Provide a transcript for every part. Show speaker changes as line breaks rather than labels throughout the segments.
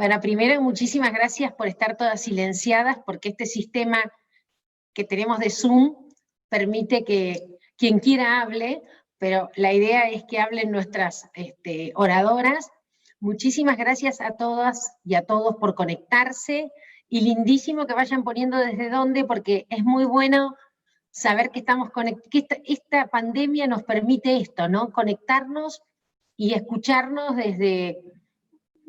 Bueno, primero, muchísimas gracias por estar todas silenciadas, porque este sistema que tenemos de Zoom permite que quien quiera hable, pero la idea es que hablen nuestras oradoras. Muchísimas gracias a todas y a todos por conectarse, y lindísimo que vayan poniendo desde dónde, porque es muy bueno saber que estamos conectados, que esta pandemia nos permite esto, ¿no? Conectarnos y escucharnos desde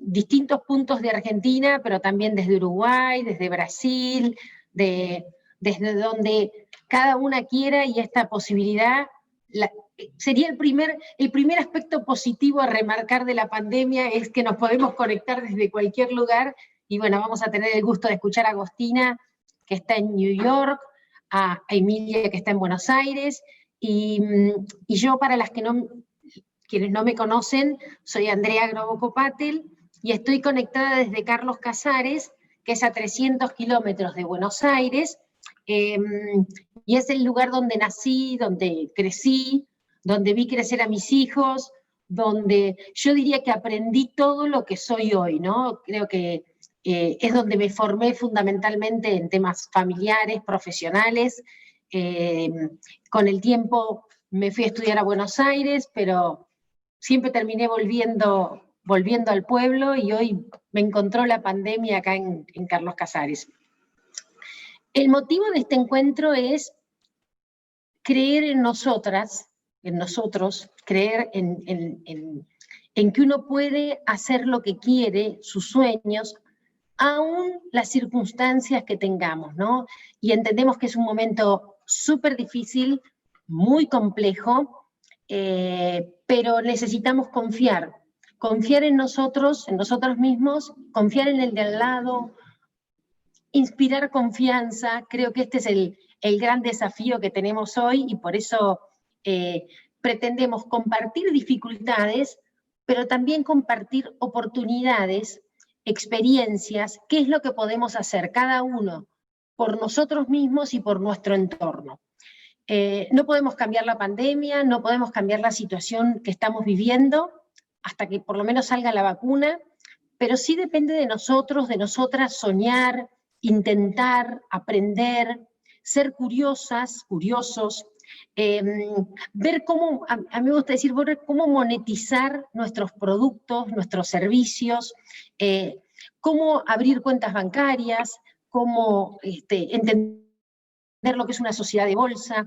distintos puntos de Argentina, pero también desde Uruguay, desde Brasil, desde donde cada una quiera, y esta posibilidad sería el primer aspecto positivo a remarcar de la pandemia, es que nos podemos conectar desde cualquier lugar. Y bueno, vamos a tener el gusto de escuchar a Agostina, que está en New York, a Emilia, que está en Buenos Aires, y yo, para quienes no me conocen, soy Andrea Groboco Patel, y estoy conectada desde Carlos Casares, que es a 300 kilómetros de Buenos Aires, y es el lugar donde nací, donde crecí, donde vi crecer a mis hijos, donde yo diría que aprendí todo lo que soy hoy, ¿no? Creo que es donde me formé fundamentalmente en temas familiares, profesionales. Con el tiempo me fui a estudiar a Buenos Aires, pero siempre terminé volviendo al pueblo, y hoy me encontró la pandemia acá en Carlos Casares. El motivo de este encuentro es creer en nosotras, en nosotros, creer en que uno puede hacer lo que quiere, sus sueños, aún las circunstancias que tengamos, ¿no? Y entendemos que es un momento súper difícil, muy complejo, pero necesitamos confiar en nosotros mismos, confiar en el de al lado, inspirar confianza. Creo que este es el gran desafío que tenemos hoy, y por eso pretendemos compartir dificultades, pero también compartir oportunidades, experiencias, qué es lo que podemos hacer cada uno por nosotros mismos y por nuestro entorno. No podemos cambiar la pandemia, no podemos cambiar la situación que estamos viviendo hasta que por lo menos salga la vacuna, pero sí depende de nosotros, de nosotras, soñar, intentar, aprender, ser curiosas, curiosos, ver cómo, a mí me gusta decir, ver cómo monetizar nuestros productos, nuestros servicios, cómo abrir cuentas bancarias, cómo entender lo que es una sociedad de bolsa.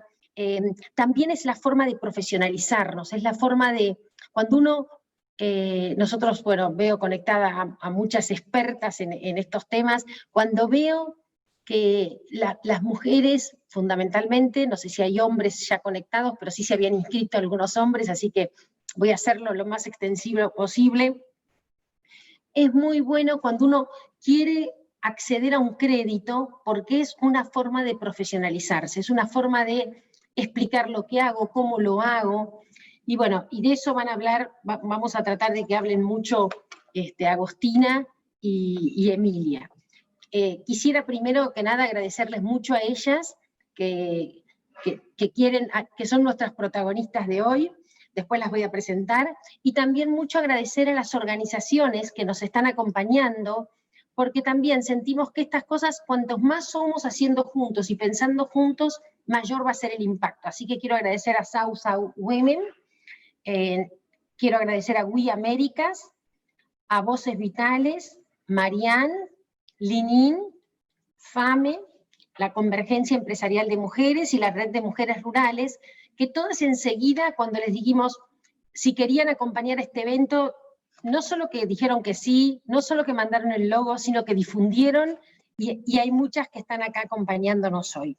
También es la forma de profesionalizarnos, es la forma de, cuando uno, nosotros, bueno, veo conectada a muchas expertas en estos temas, cuando veo que las mujeres, fundamentalmente, no sé si hay hombres ya conectados, pero sí se habían inscrito algunos hombres, así que voy a hacerlo lo más extensivo posible. Es muy bueno cuando uno quiere acceder a un crédito, porque es una forma de profesionalizarse, es una forma de explicar lo que hago, cómo lo hago, y bueno, y de eso van a hablar, vamos a tratar de que hablen mucho Agostina y Emilia. Quisiera primero que nada agradecerles mucho a ellas, que son nuestras protagonistas de hoy. Después las voy a presentar, y también mucho agradecer a las organizaciones que nos están acompañando, porque también sentimos que estas cosas, cuantos más somos haciendo juntos y pensando juntos, mayor va a ser el impacto. Así que quiero agradecer a South Women, quiero agradecer a We Américas, a Voces Vitales, Marianne, Linin, FAME, la Convergencia Empresarial de Mujeres y la Red de Mujeres Rurales, que todas enseguida, cuando les dijimos si querían acompañar este evento, no solo que dijeron que sí, no solo que mandaron el logo, sino que difundieron, y hay muchas que están acá acompañándonos hoy.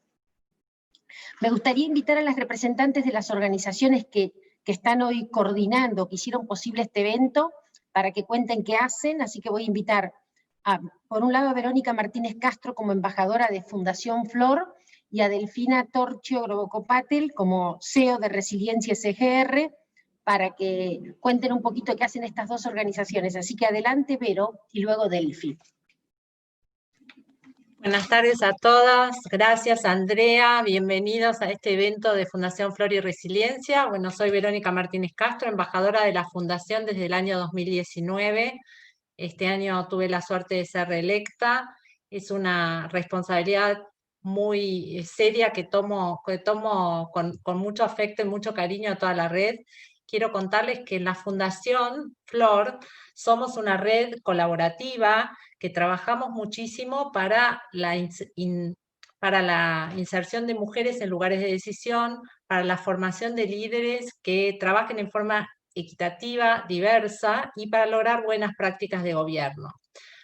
Me gustaría invitar a las representantes de las organizaciones que están hoy coordinando, que hicieron posible este evento, para que cuenten qué hacen, así que voy a invitar por un lado a Verónica Martínez Castro como embajadora de Fundación Flor, y a Delfina Torchio Groboco Patel como CEO de Resiliencia SGR, para que cuenten un poquito qué hacen estas dos organizaciones. Así que adelante, Vero, y luego Delfi.
Buenas tardes a todas, gracias Andrea, bienvenidos a este evento de Fundación Flor y Resiliencia. Bueno, soy Verónica Martínez Castro, embajadora de la Fundación desde el año 2019. Este año tuve la suerte de ser reelecta. Es una responsabilidad muy seria que tomo con mucho afecto y mucho cariño a toda la red. Quiero contarles que en la Fundación Flor somos una red colaborativa que trabajamos muchísimo para la inserción de mujeres en lugares de decisión, para la formación de líderes que trabajen en forma equitativa, diversa y para lograr buenas prácticas de gobierno.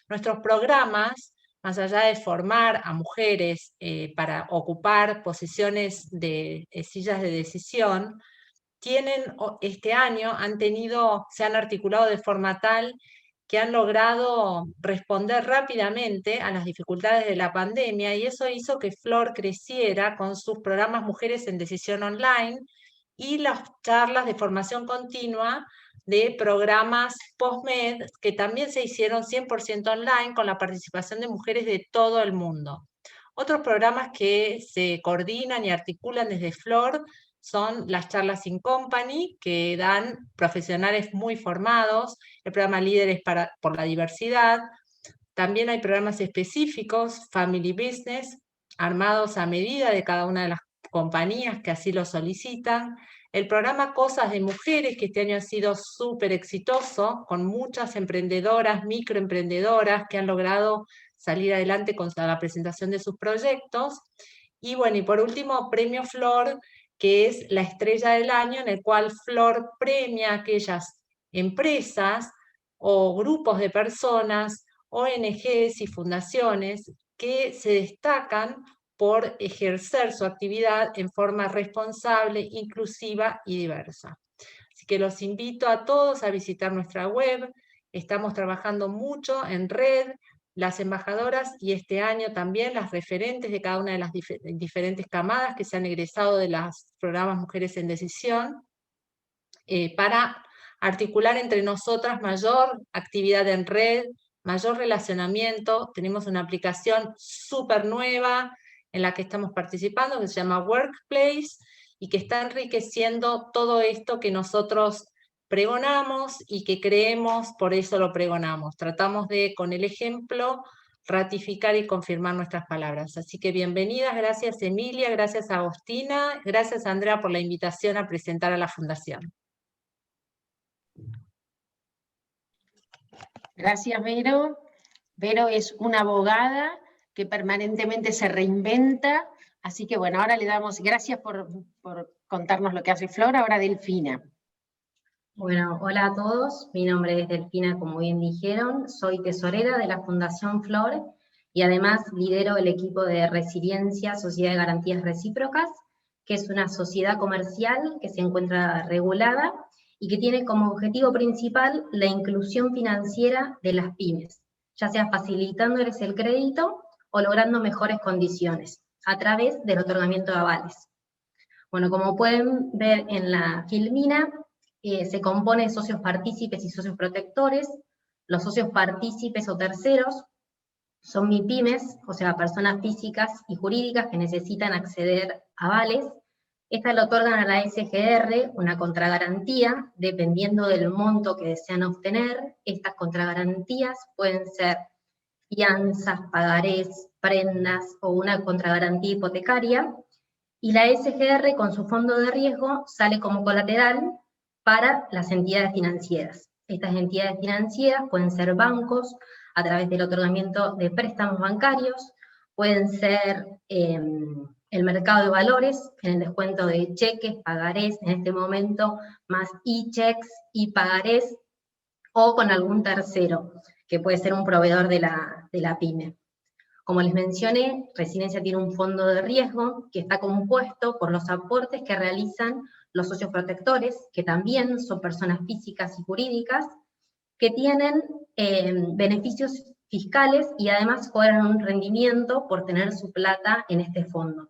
Nuestros programas, más allá de formar a mujeres para ocupar posiciones de sillas de decisión, este año se han articulado de forma tal que han logrado responder rápidamente a las dificultades de la pandemia, y eso hizo que Flor creciera con sus programas Mujeres en Decisión Online y las charlas de formación continua de programas PostMed, que también se hicieron 100% online con la participación de mujeres de todo el mundo. Otros programas que se coordinan y articulan desde Flor son las charlas in company, que dan profesionales muy formados, el programa Líderes por la Diversidad. También hay programas específicos, Family Business, armados a medida de cada una de las compañías que así lo solicitan. El programa Cosas de Mujeres, que este año ha sido súper exitoso, con muchas emprendedoras, microemprendedoras, que han logrado salir adelante con la presentación de sus proyectos. Y bueno, y por último, Premio Flor, que es la estrella del año, en el cual Flor premia a aquellas empresas o grupos de personas, ONGs y fundaciones que se destacan por ejercer su actividad en forma responsable, inclusiva y diversa. Así que los invito a todos a visitar nuestra web. Estamos trabajando mucho en red, las embajadoras y este año también las referentes de cada una de las diferentes camadas que se han egresado de los programas Mujeres en Decisión, para articular entre nosotras mayor actividad en red, mayor relacionamiento. Tenemos una aplicación súper nueva en la que estamos participando, que se llama Workplace, y que está enriqueciendo todo esto que nosotros pregonamos y que creemos, por eso lo pregonamos. Tratamos de, con el ejemplo, ratificar y confirmar nuestras palabras. Así que bienvenidas, gracias Emilia, gracias Agostina, gracias Andrea por la invitación a presentar a la Fundación.
Gracias, Vero. Vero es una abogada que permanentemente se reinventa, así que bueno, ahora le damos gracias por contarnos lo que hace Flor, ahora Delfina.
Bueno, hola a todos, mi nombre es Delfina, como bien dijeron, soy tesorera de la Fundación Flor y además lidero el equipo de Resiliencia, Sociedad de Garantías Recíprocas, que es una sociedad comercial que se encuentra regulada y que tiene como objetivo principal la inclusión financiera de las pymes, ya sea facilitándoles el crédito o logrando mejores condiciones a través del otorgamiento de avales. Bueno, como pueden ver en la filmina, se compone de socios partícipes y socios protectores. Los socios partícipes o terceros son MIPYMES, o sea, personas físicas y jurídicas que necesitan acceder a avales. Estas le otorgan a la SGR una contragarantía, dependiendo del monto que desean obtener. Estas contragarantías pueden ser fianzas, pagarés, prendas o una contragarantía hipotecaria, y la SGR con su fondo de riesgo sale como colateral para las entidades financieras. Estas entidades financieras pueden ser bancos a través del otorgamiento de préstamos bancarios, pueden ser el mercado de valores, en el descuento de cheques, pagarés, en este momento, más e-checks y pagarés, o con algún tercero, que puede ser un proveedor de la pyme. Como les mencioné, Resiliencia tiene un fondo de riesgo que está compuesto por los aportes que realizan los socios protectores, que también son personas físicas y jurídicas, que tienen beneficios fiscales y además cobran un rendimiento por tener su plata en este fondo.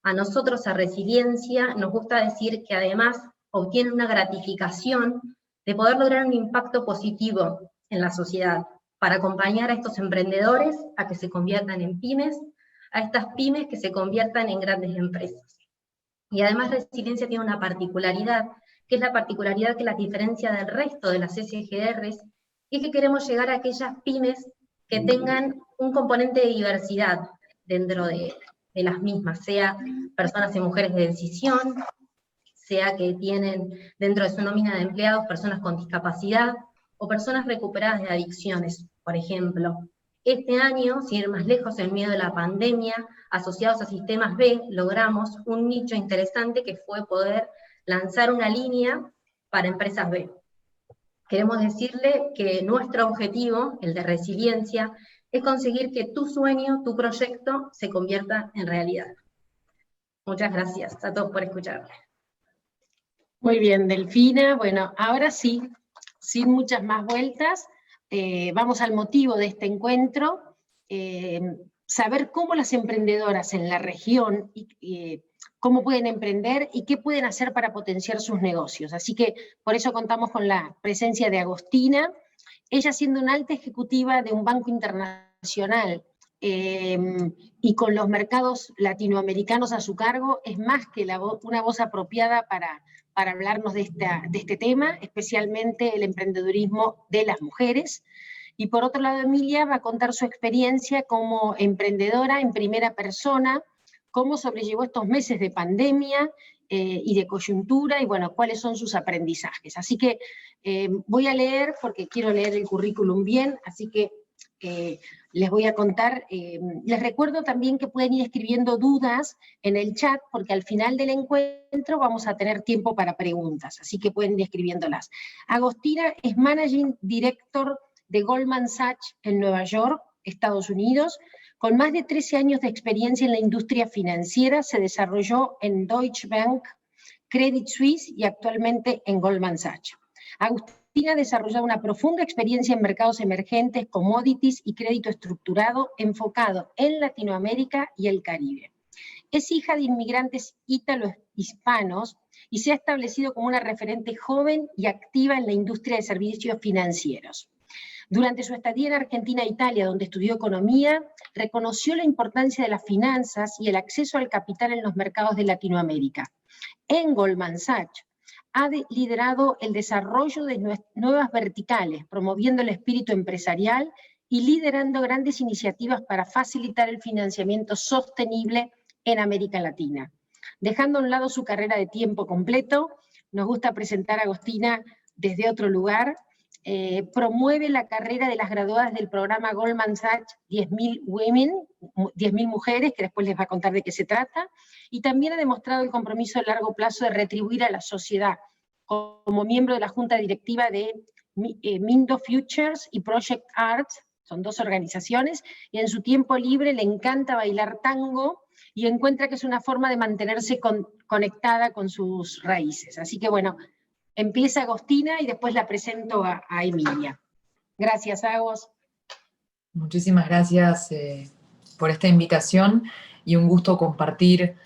A nosotros, a Resiliencia, nos gusta decir que además obtienen una gratificación de poder lograr un impacto positivo en la sociedad, para acompañar a estos emprendedores a que se conviertan en pymes, a estas pymes que se conviertan en grandes empresas. Y además Resiliencia tiene una particularidad, que es la particularidad que las diferencia del resto de las SGRs, y es que queremos llegar a aquellas pymes que tengan un componente de diversidad dentro de las mismas, sea personas y mujeres de decisión, sea que tienen dentro de su nómina de empleados personas con discapacidad, o personas recuperadas de adicciones, por ejemplo. Este año, sin ir más lejos, en medio de la pandemia, asociados a Sistemas B, logramos un nicho interesante que fue poder lanzar una línea para empresas B. Queremos decirle que nuestro objetivo, el de resiliencia, es conseguir que tu sueño, tu proyecto, se convierta en realidad. Muchas gracias a todos por escucharme.
Muy bien, Delfina. Bueno, ahora sí, sin muchas más vueltas, vamos al motivo de este encuentro, saber cómo las emprendedoras en la región, cómo pueden emprender y qué pueden hacer para potenciar sus negocios. Así que por eso contamos con la presencia de Agostina, ella siendo una alta ejecutiva de un banco internacional, y con los mercados latinoamericanos a su cargo, es más que una voz apropiada para hablarnos de este tema, especialmente el emprendedurismo de las mujeres. Y por otro lado, Emilia va a contar su experiencia como emprendedora en primera persona, cómo sobrellevó estos meses de pandemia y de coyuntura, y bueno, cuáles son sus aprendizajes. Así que voy a leer, porque quiero leer el currículum bien, así que les voy a contar. Les recuerdo también que pueden ir escribiendo dudas en el chat, porque al final del encuentro vamos a tener tiempo para preguntas, así que pueden ir escribiéndolas. Agostina es Managing Director de Goldman Sachs en Nueva York, Estados Unidos. Con más de 13 años de experiencia en la industria financiera, se desarrolló en Deutsche Bank, Credit Suisse y actualmente en Goldman Sachs. Agustina ha desarrollado una profunda experiencia en mercados emergentes, commodities y crédito estructurado enfocado en Latinoamérica y el Caribe. Es hija de inmigrantes ítalo-hispanos y se ha establecido como una referente joven y activa en la industria de servicios financieros. Durante su estadía en Argentina e Italia, donde estudió economía, reconoció la importancia de las finanzas y el acceso al capital en los mercados de Latinoamérica. En Goldman Sachs ha liderado el desarrollo de nuevas verticales, promoviendo el espíritu empresarial y liderando grandes iniciativas para facilitar el financiamiento sostenible en América Latina. Dejando a un lado su carrera de tiempo completo, nos gusta presentar a Agostina desde otro lugar. Promueve la carrera de las graduadas del programa Goldman Sachs 10.000 Women, 10.000 mujeres, que después les va a contar de qué se trata, y también ha demostrado el compromiso a largo plazo de retribuir a la sociedad, como miembro de la junta directiva de Mindo Futures y Project Arts, son dos organizaciones, y en su tiempo libre le encanta bailar tango y encuentra que es una forma de mantenerse conectada con sus raíces. Así que bueno, empieza Agostina y después la presento a Emilia. Gracias, Agos.
Muchísimas gracias por esta invitación y un gusto compartir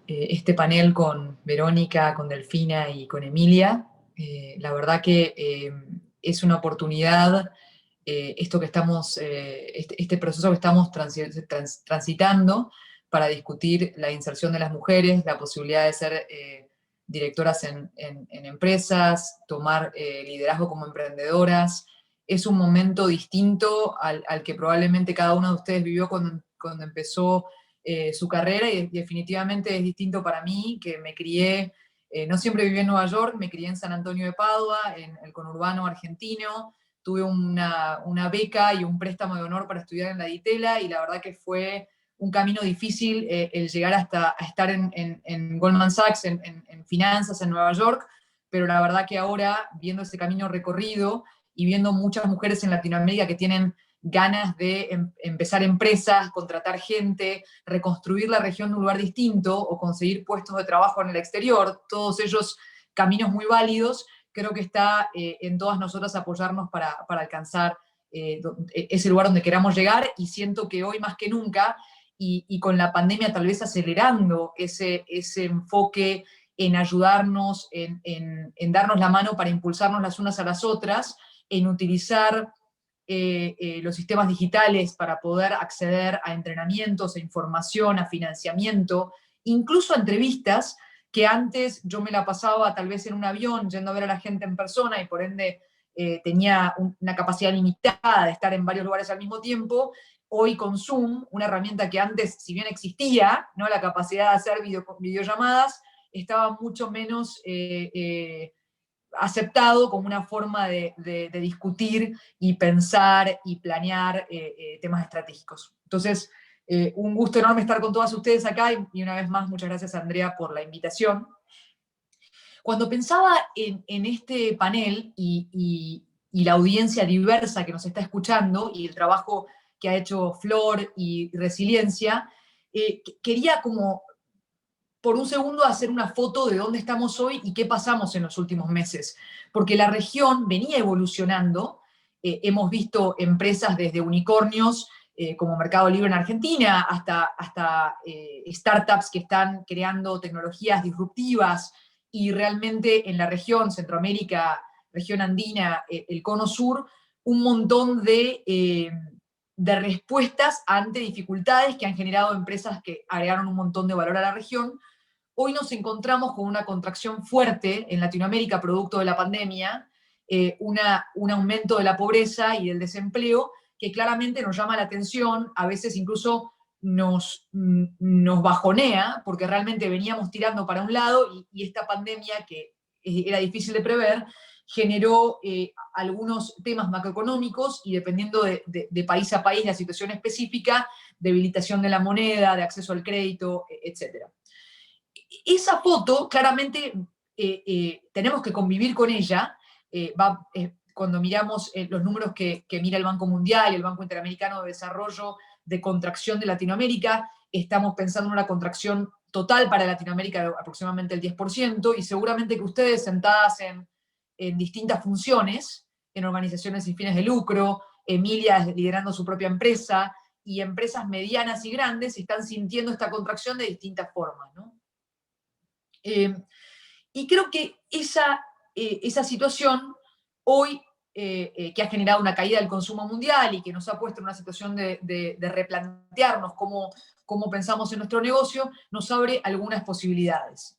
este panel con Verónica, con Delfina y con Emilia. La verdad que es una oportunidad, esto que estamos, este proceso que estamos transitando para discutir la inserción de las mujeres, la posibilidad de ser directoras en empresas, tomar liderazgo como emprendedoras. Es un momento distinto al que probablemente cada uno de ustedes vivió cuando empezó su carrera, y definitivamente es distinto para mí, que me crié, no siempre viví en Nueva York, me crié en San Antonio de Padua, en el conurbano argentino. Tuve una beca y un préstamo de honor para estudiar en la Ditela, y la verdad que fue un camino difícil el llegar hasta a estar en Goldman Sachs, en finanzas en Nueva York, pero la verdad que ahora, viendo ese camino recorrido y viendo muchas mujeres en Latinoamérica que tienen ganas de empezar empresas, contratar gente, reconstruir la región de un lugar distinto o conseguir puestos de trabajo en el exterior, todos ellos caminos muy válidos, creo que está en todas nosotras apoyarnos para alcanzar ese lugar donde queramos llegar, y siento que hoy más que nunca, y con la pandemia tal vez acelerando ese enfoque en ayudarnos, en darnos la mano para impulsarnos las unas a las otras, en utilizar los sistemas digitales para poder acceder a entrenamientos, a información, a financiamiento, incluso a entrevistas, que antes yo me la pasaba tal vez en un avión yendo a ver a la gente en persona y por ende tenía una capacidad limitada de estar en varios lugares al mismo tiempo. Hoy con Zoom, una herramienta que antes, si bien existía, ¿no?, la capacidad de hacer videollamadas, estaba mucho menos aceptado como una forma de discutir y pensar y planear temas estratégicos. Entonces, un gusto enorme estar con todas ustedes acá, y una vez más, muchas gracias, Andrea, por la invitación. Cuando pensaba en este panel y la audiencia diversa que nos está escuchando, y el trabajo que ha hecho Flor y Resiliencia, quería como por un segundo hacer una foto de dónde estamos hoy y qué pasamos en los últimos meses. Porque la región venía evolucionando, hemos visto empresas desde unicornios, como Mercado Libre en Argentina, hasta startups que están creando tecnologías disruptivas, y realmente en la región, Centroamérica, región andina, el cono sur, un montón de respuestas ante dificultades que han generado empresas que agregaron un montón de valor a la región. Hoy nos encontramos con una contracción fuerte en Latinoamérica producto de la pandemia, un aumento de la pobreza y del desempleo que claramente nos llama la atención, a veces incluso nos bajonea, porque realmente veníamos tirando para un lado, y esta pandemia, que era difícil de prever, generó algunos temas macroeconómicos, y dependiendo de país a país, la situación específica, debilitación de la moneda, de acceso al crédito, etc. Esa foto, claramente, tenemos que convivir con ella. Cuando miramos los números que mira el Banco Mundial y el Banco Interamericano de Desarrollo de contracción de Latinoamérica, estamos pensando en una contracción total para Latinoamérica de aproximadamente el 10%, y seguramente que ustedes, sentadas en distintas funciones, en organizaciones sin fines de lucro, Emilia liderando su propia empresa, y empresas medianas y grandes, están sintiendo esta contracción de distintas formas, ¿no? Y creo que esa situación hoy, que ha generado una caída del consumo mundial y que nos ha puesto en una situación de replantearnos cómo pensamos en nuestro negocio, nos abre algunas posibilidades.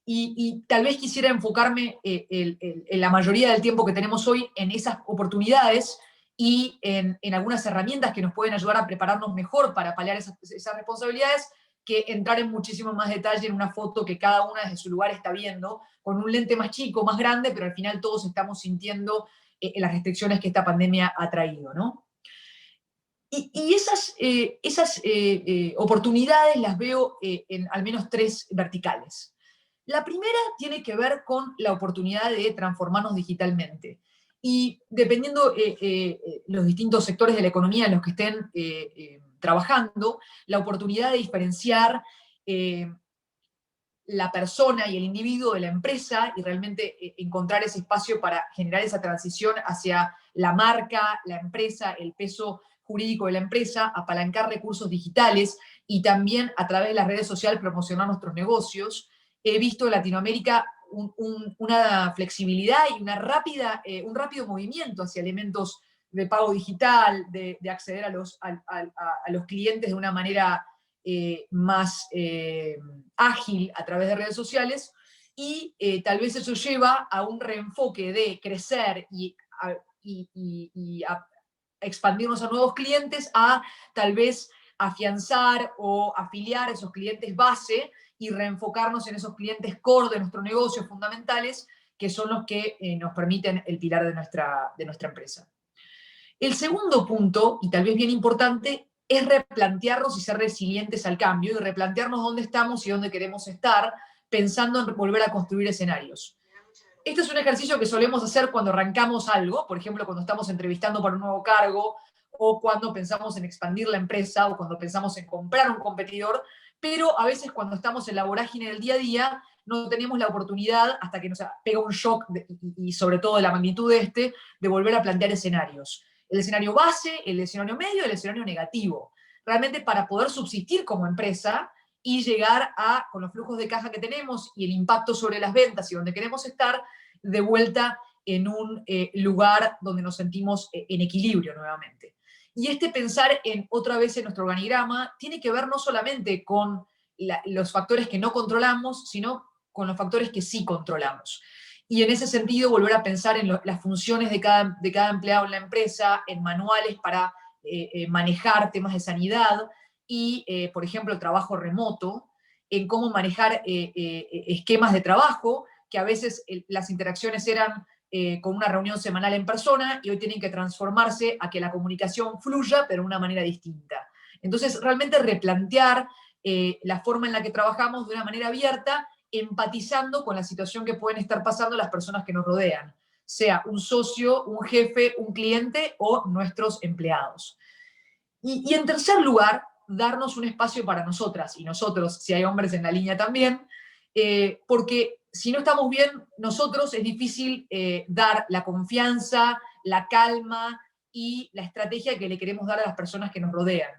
Y tal vez quisiera enfocarme en la mayoría del tiempo que tenemos hoy en esas oportunidades y en algunas herramientas que nos pueden ayudar a prepararnos mejor para paliar esas responsabilidades, que entrar en muchísimo más detalle en una foto que cada una desde su lugar está viendo, con un lente más chico, más grande, pero al final todos estamos sintiendo las restricciones que esta pandemia ha traído, ¿no? Y esas oportunidades las veo en al menos 3 verticales. La primera tiene que ver con la oportunidad de transformarnos digitalmente. Y dependiendo los distintos sectores de la economía en los que estén trabajando, la oportunidad de diferenciar la persona y el individuo de la empresa, y realmente encontrar ese espacio para generar esa transición hacia la marca, la empresa, el peso jurídico de la empresa, apalancar recursos digitales y también a través de las redes sociales promocionar nuestros negocios. He visto en Latinoamérica una flexibilidad y un rápido movimiento hacia elementos de pago digital, de acceder a los clientes de una manera más ágil a través de redes sociales, y tal vez eso lleva a un reenfoque de crecer y expandirnos a nuevos clientes, a tal vez afianzar o afiliar esos clientes base y reenfocarnos en esos clientes core de nuestro negocio fundamentales, que son los que nos permiten el pilar de nuestra empresa. El segundo punto, y tal vez bien importante, es replantearnos y ser resilientes al cambio, y replantearnos dónde estamos y dónde queremos estar, pensando en volver a construir escenarios. Este es un ejercicio que solemos hacer cuando arrancamos algo, por ejemplo, cuando estamos entrevistando para un nuevo cargo, o cuando pensamos en expandir la empresa, o cuando pensamos en comprar un competidor, pero a veces cuando estamos en la vorágine del día a día, no tenemos la oportunidad, hasta que nos pega un shock, y sobre todo de la magnitud de volver a plantear escenarios. El escenario base, el escenario medio y el escenario negativo. Realmente para poder subsistir como empresa y llegar con los flujos de caja que tenemos y el impacto sobre las ventas y donde queremos estar, de vuelta en un lugar donde nos sentimos en equilibrio nuevamente. Y pensar otra vez en nuestro organigrama tiene que ver no solamente con los factores que no controlamos, sino con los factores que sí controlamos. y en ese sentido volver a pensar en las funciones de cada empleado en la empresa, en manuales para manejar temas de sanidad y, por ejemplo, el trabajo remoto, en cómo manejar esquemas de trabajo, que a veces las interacciones eran con una reunión semanal en persona y hoy tienen que transformarse a que la comunicación fluya, pero de una manera distinta. Entonces, realmente replantear la forma en la que trabajamos de una manera abierta, empatizando con la situación que pueden estar pasando las personas que nos rodean, sea un socio, un jefe, un cliente o nuestros empleados. Y en tercer lugar, darnos un espacio para nosotras y nosotros, si hay hombres en la línea también, porque si no estamos bien nosotros es difícil dar la confianza, la calma y la estrategia que le queremos dar a las personas que nos rodean.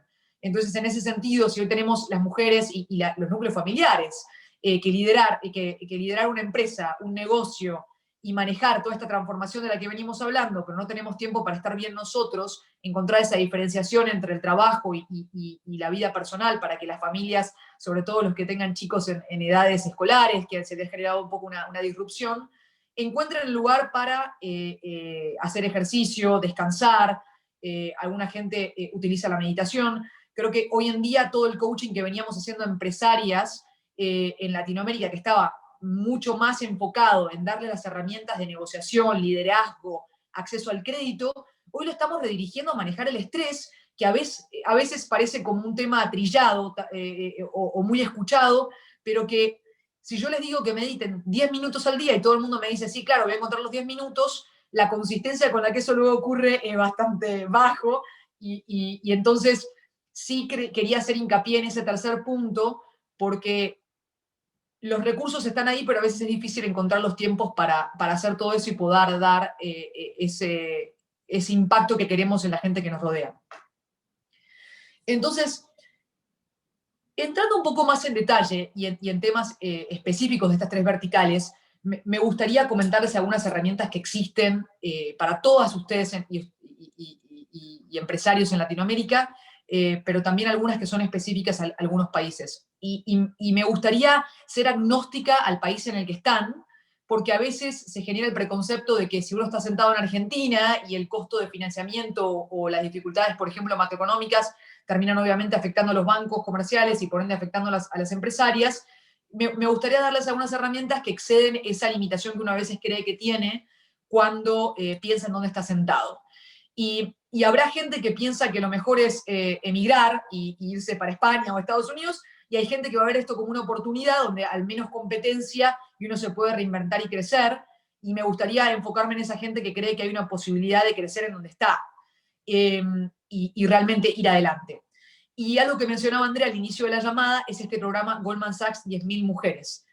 Entonces, en ese sentido, si hoy tenemos las mujeres y los núcleos familiares, que liderar una empresa, un negocio y manejar toda esta transformación de la que venimos hablando, pero no tenemos tiempo para estar bien nosotros, encontrar esa diferenciación entre el trabajo y la vida personal para que las familias, sobre todo los que tengan chicos en edades escolares, que se les ha generado un poco una disrupción, encuentren el lugar para hacer ejercicio, descansar. Alguna gente utiliza la meditación. Creo que hoy en día todo el coaching que veníamos haciendo a empresarias en Latinoamérica, que estaba mucho más enfocado en darle las herramientas de negociación, liderazgo, acceso al crédito, hoy lo estamos redirigiendo a manejar el estrés, que a veces parece como un tema trillado o muy escuchado, pero que si yo les digo que mediten 10 minutos al día y todo el mundo me dice, sí, claro, voy a encontrar los 10 minutos, la consistencia con la que eso luego ocurre es bastante bajo, y entonces sí quería hacer hincapié en ese tercer punto, porque los recursos están ahí, pero a veces es difícil encontrar los tiempos para hacer todo eso y poder dar ese impacto que queremos en la gente que nos rodea. Entonces, entrando un poco más en detalle y en temas específicos de estas tres verticales, me gustaría comentarles algunas herramientas que existen para todas ustedes y empresarios en Latinoamérica, pero también algunas que son específicas a algunos países. Y me gustaría ser agnóstica al país en el que están, porque a veces se genera el preconcepto de que si uno está sentado en Argentina y el costo de financiamiento o las dificultades, por ejemplo, macroeconómicas, terminan obviamente afectando a los bancos comerciales y por ende afectando a las empresarias, me gustaría darles algunas herramientas que exceden esa limitación que uno a veces cree que tiene cuando piensa en dónde está sentado. Y habrá gente que piensa que lo mejor es emigrar y irse para España o Estados Unidos, y hay gente que va a ver esto como una oportunidad donde al menos competencia y uno se puede reinventar y crecer, y me gustaría enfocarme en esa gente que cree que hay una posibilidad de crecer en donde está y realmente ir adelante. Y algo que mencionaba Andrea al inicio de la llamada es este programa Goldman Sachs 10.000 Mujeres,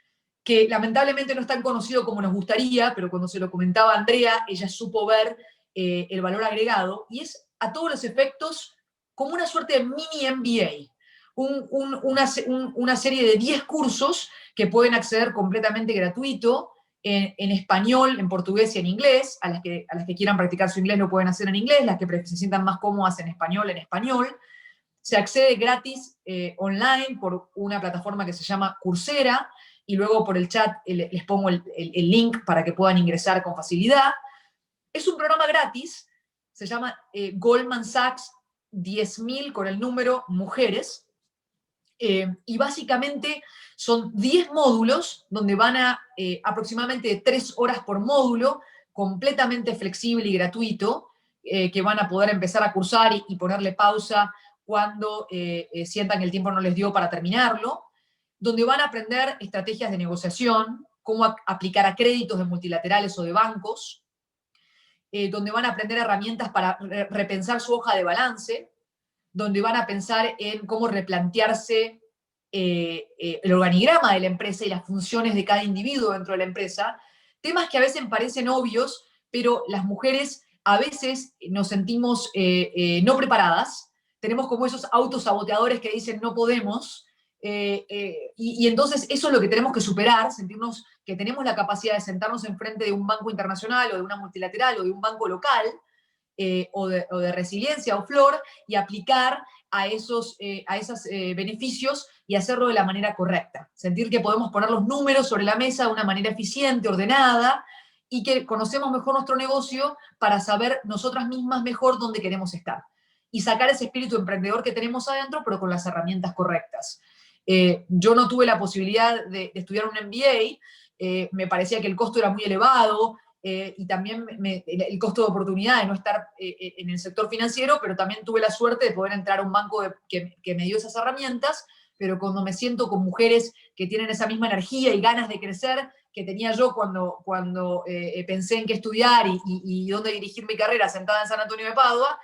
que lamentablemente no es tan conocido como nos gustaría, pero cuando se lo comentaba a Andrea, ella supo ver el valor agregado, y es a todos los efectos como una suerte de mini MBA, una serie de 10 cursos que pueden acceder completamente gratuito en español, en portugués y en inglés. A las que quieran practicar su inglés lo pueden hacer en inglés, las que se sientan más cómodas en español. Se accede gratis online por una plataforma que se llama Coursera, y luego por el chat les pongo el link para que puedan ingresar con facilidad. Es un programa gratis, se llama Goldman Sachs 10.000 con el número Mujeres, y básicamente son 10 módulos donde van a aproximadamente 3 horas por módulo, completamente flexible y gratuito, que van a poder empezar a cursar y ponerle pausa cuando sientan que el tiempo no les dio para terminarlo, donde van a aprender estrategias de negociación, cómo aplicar a créditos de multilaterales o de bancos, donde van a aprender herramientas para repensar su hoja de balance, donde van a pensar en cómo replantearse el organigrama de la empresa y las funciones de cada individuo dentro de la empresa, temas que a veces parecen obvios, pero las mujeres a veces nos sentimos no preparadas, tenemos como esos autosaboteadores que dicen no podemos, y entonces eso es lo que tenemos que superar, sentirnos que tenemos la capacidad de sentarnos enfrente de un banco internacional o de una multilateral o de un banco local, o de resiliencia o flor, y aplicar a esos beneficios y hacerlo de la manera correcta. Sentir que podemos poner los números sobre la mesa de una manera eficiente, ordenada, y que conocemos mejor nuestro negocio para saber nosotras mismas mejor dónde queremos estar. Y sacar ese espíritu emprendedor que tenemos adentro, pero con las herramientas correctas. Yo no tuve la posibilidad de estudiar un MBA, me parecía que el costo era muy elevado, y también el costo de oportunidad de no estar en el sector financiero, pero también tuve la suerte de poder entrar a un banco que me dio esas herramientas, pero cuando me siento con mujeres que tienen esa misma energía y ganas de crecer que tenía yo cuando pensé en qué estudiar y dónde dirigir mi carrera sentada en San Antonio de Padua,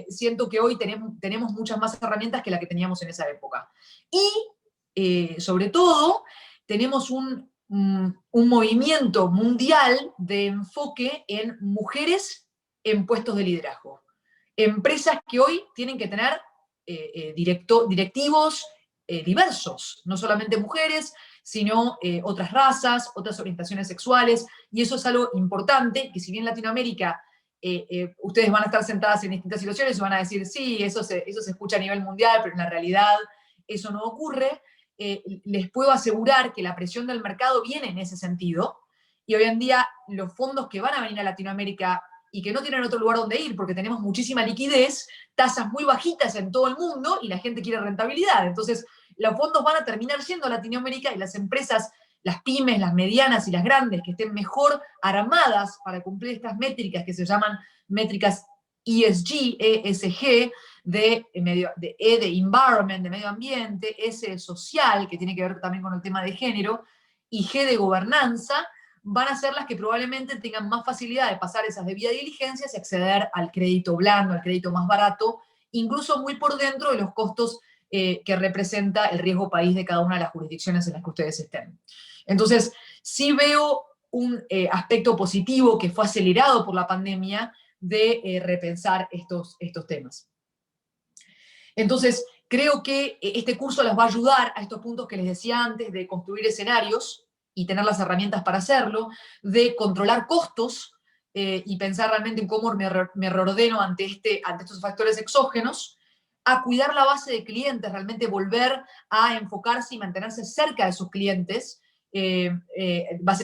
siento que hoy tenemos muchas más herramientas que las que teníamos en esa época. Y sobre todo, tenemos un movimiento mundial de enfoque en mujeres en puestos de liderazgo. Empresas que hoy tienen que tener directivos diversos, no solamente mujeres, sino otras razas, otras orientaciones sexuales, y eso es algo importante, que si bien en Latinoamérica ustedes van a estar sentadas en distintas situaciones y van a decir, sí, eso se escucha a nivel mundial, pero en la realidad eso no ocurre. Les puedo asegurar que la presión del mercado viene en ese sentido, y hoy en día los fondos que van a venir a Latinoamérica y que no tienen otro lugar donde ir porque tenemos muchísima liquidez, tasas muy bajitas en todo el mundo y la gente quiere rentabilidad. Entonces, los fondos van a terminar yendo a Latinoamérica y las empresas, las pymes, las medianas y las grandes que estén mejor armadas para cumplir estas métricas que se llaman métricas ESG, ESG, de environment, de medio ambiente, S de social, que tiene que ver también con el tema de género, y G de gobernanza, van a ser las que probablemente tengan más facilidad de pasar esas debidas diligencias y acceder al crédito blando, al crédito más barato, incluso muy por dentro de los costos que representa el riesgo país de cada una de las jurisdicciones en las que ustedes estén. Entonces, sí veo un aspecto positivo que fue acelerado por la pandemia de repensar estos temas. Entonces, creo que este curso les va a ayudar a estos puntos que les decía antes, de construir escenarios y tener las herramientas para hacerlo, de controlar costos y pensar realmente en cómo me reordeno ante estos factores exógenos, a cuidar la base de clientes, realmente volver a enfocarse y mantenerse cerca de sus clientes,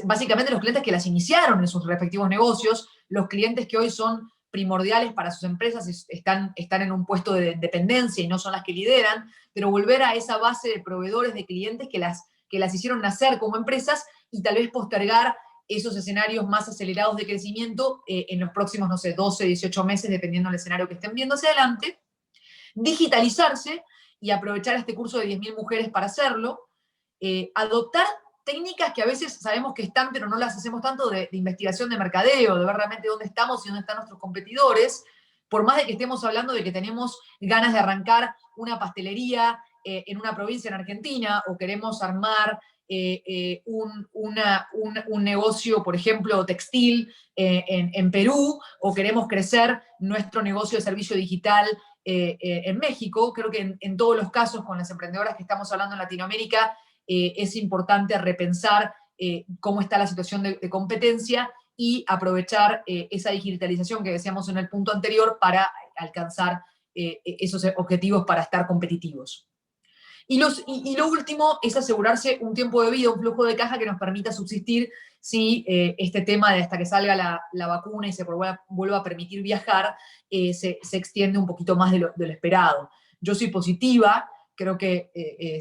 básicamente los clientes que las iniciaron en sus respectivos negocios, los clientes que hoy son primordiales para sus empresas, están en un puesto de dependencia y no son las que lideran, pero volver a esa base de proveedores, de clientes que las hicieron nacer como empresas y tal vez postergar esos escenarios más acelerados de crecimiento en los próximos, no sé, 12, 18 meses, dependiendo del escenario que estén viendo hacia adelante. Digitalizarse y aprovechar este curso de 10.000 mujeres para hacerlo. Adoptar técnicas que a veces sabemos que están, pero no las hacemos tanto, de investigación de mercadeo, de ver realmente dónde estamos y dónde están nuestros competidores, por más de que estemos hablando de que tenemos ganas de arrancar una pastelería en una provincia en Argentina, o queremos armar un negocio, por ejemplo, textil en Perú, o queremos crecer nuestro negocio de servicio digital en México. Creo que en todos los casos, con las emprendedoras que estamos hablando en Latinoamérica, es importante repensar cómo está la situación de competencia y aprovechar esa digitalización que decíamos en el punto anterior para alcanzar esos objetivos para estar competitivos. Y lo último es asegurarse un tiempo de vida, un flujo de caja que nos permita subsistir si este tema de hasta que salga la vacuna y se vuelva a permitir viajar se extiende un poquito más de lo esperado. Yo soy positiva. Creo que,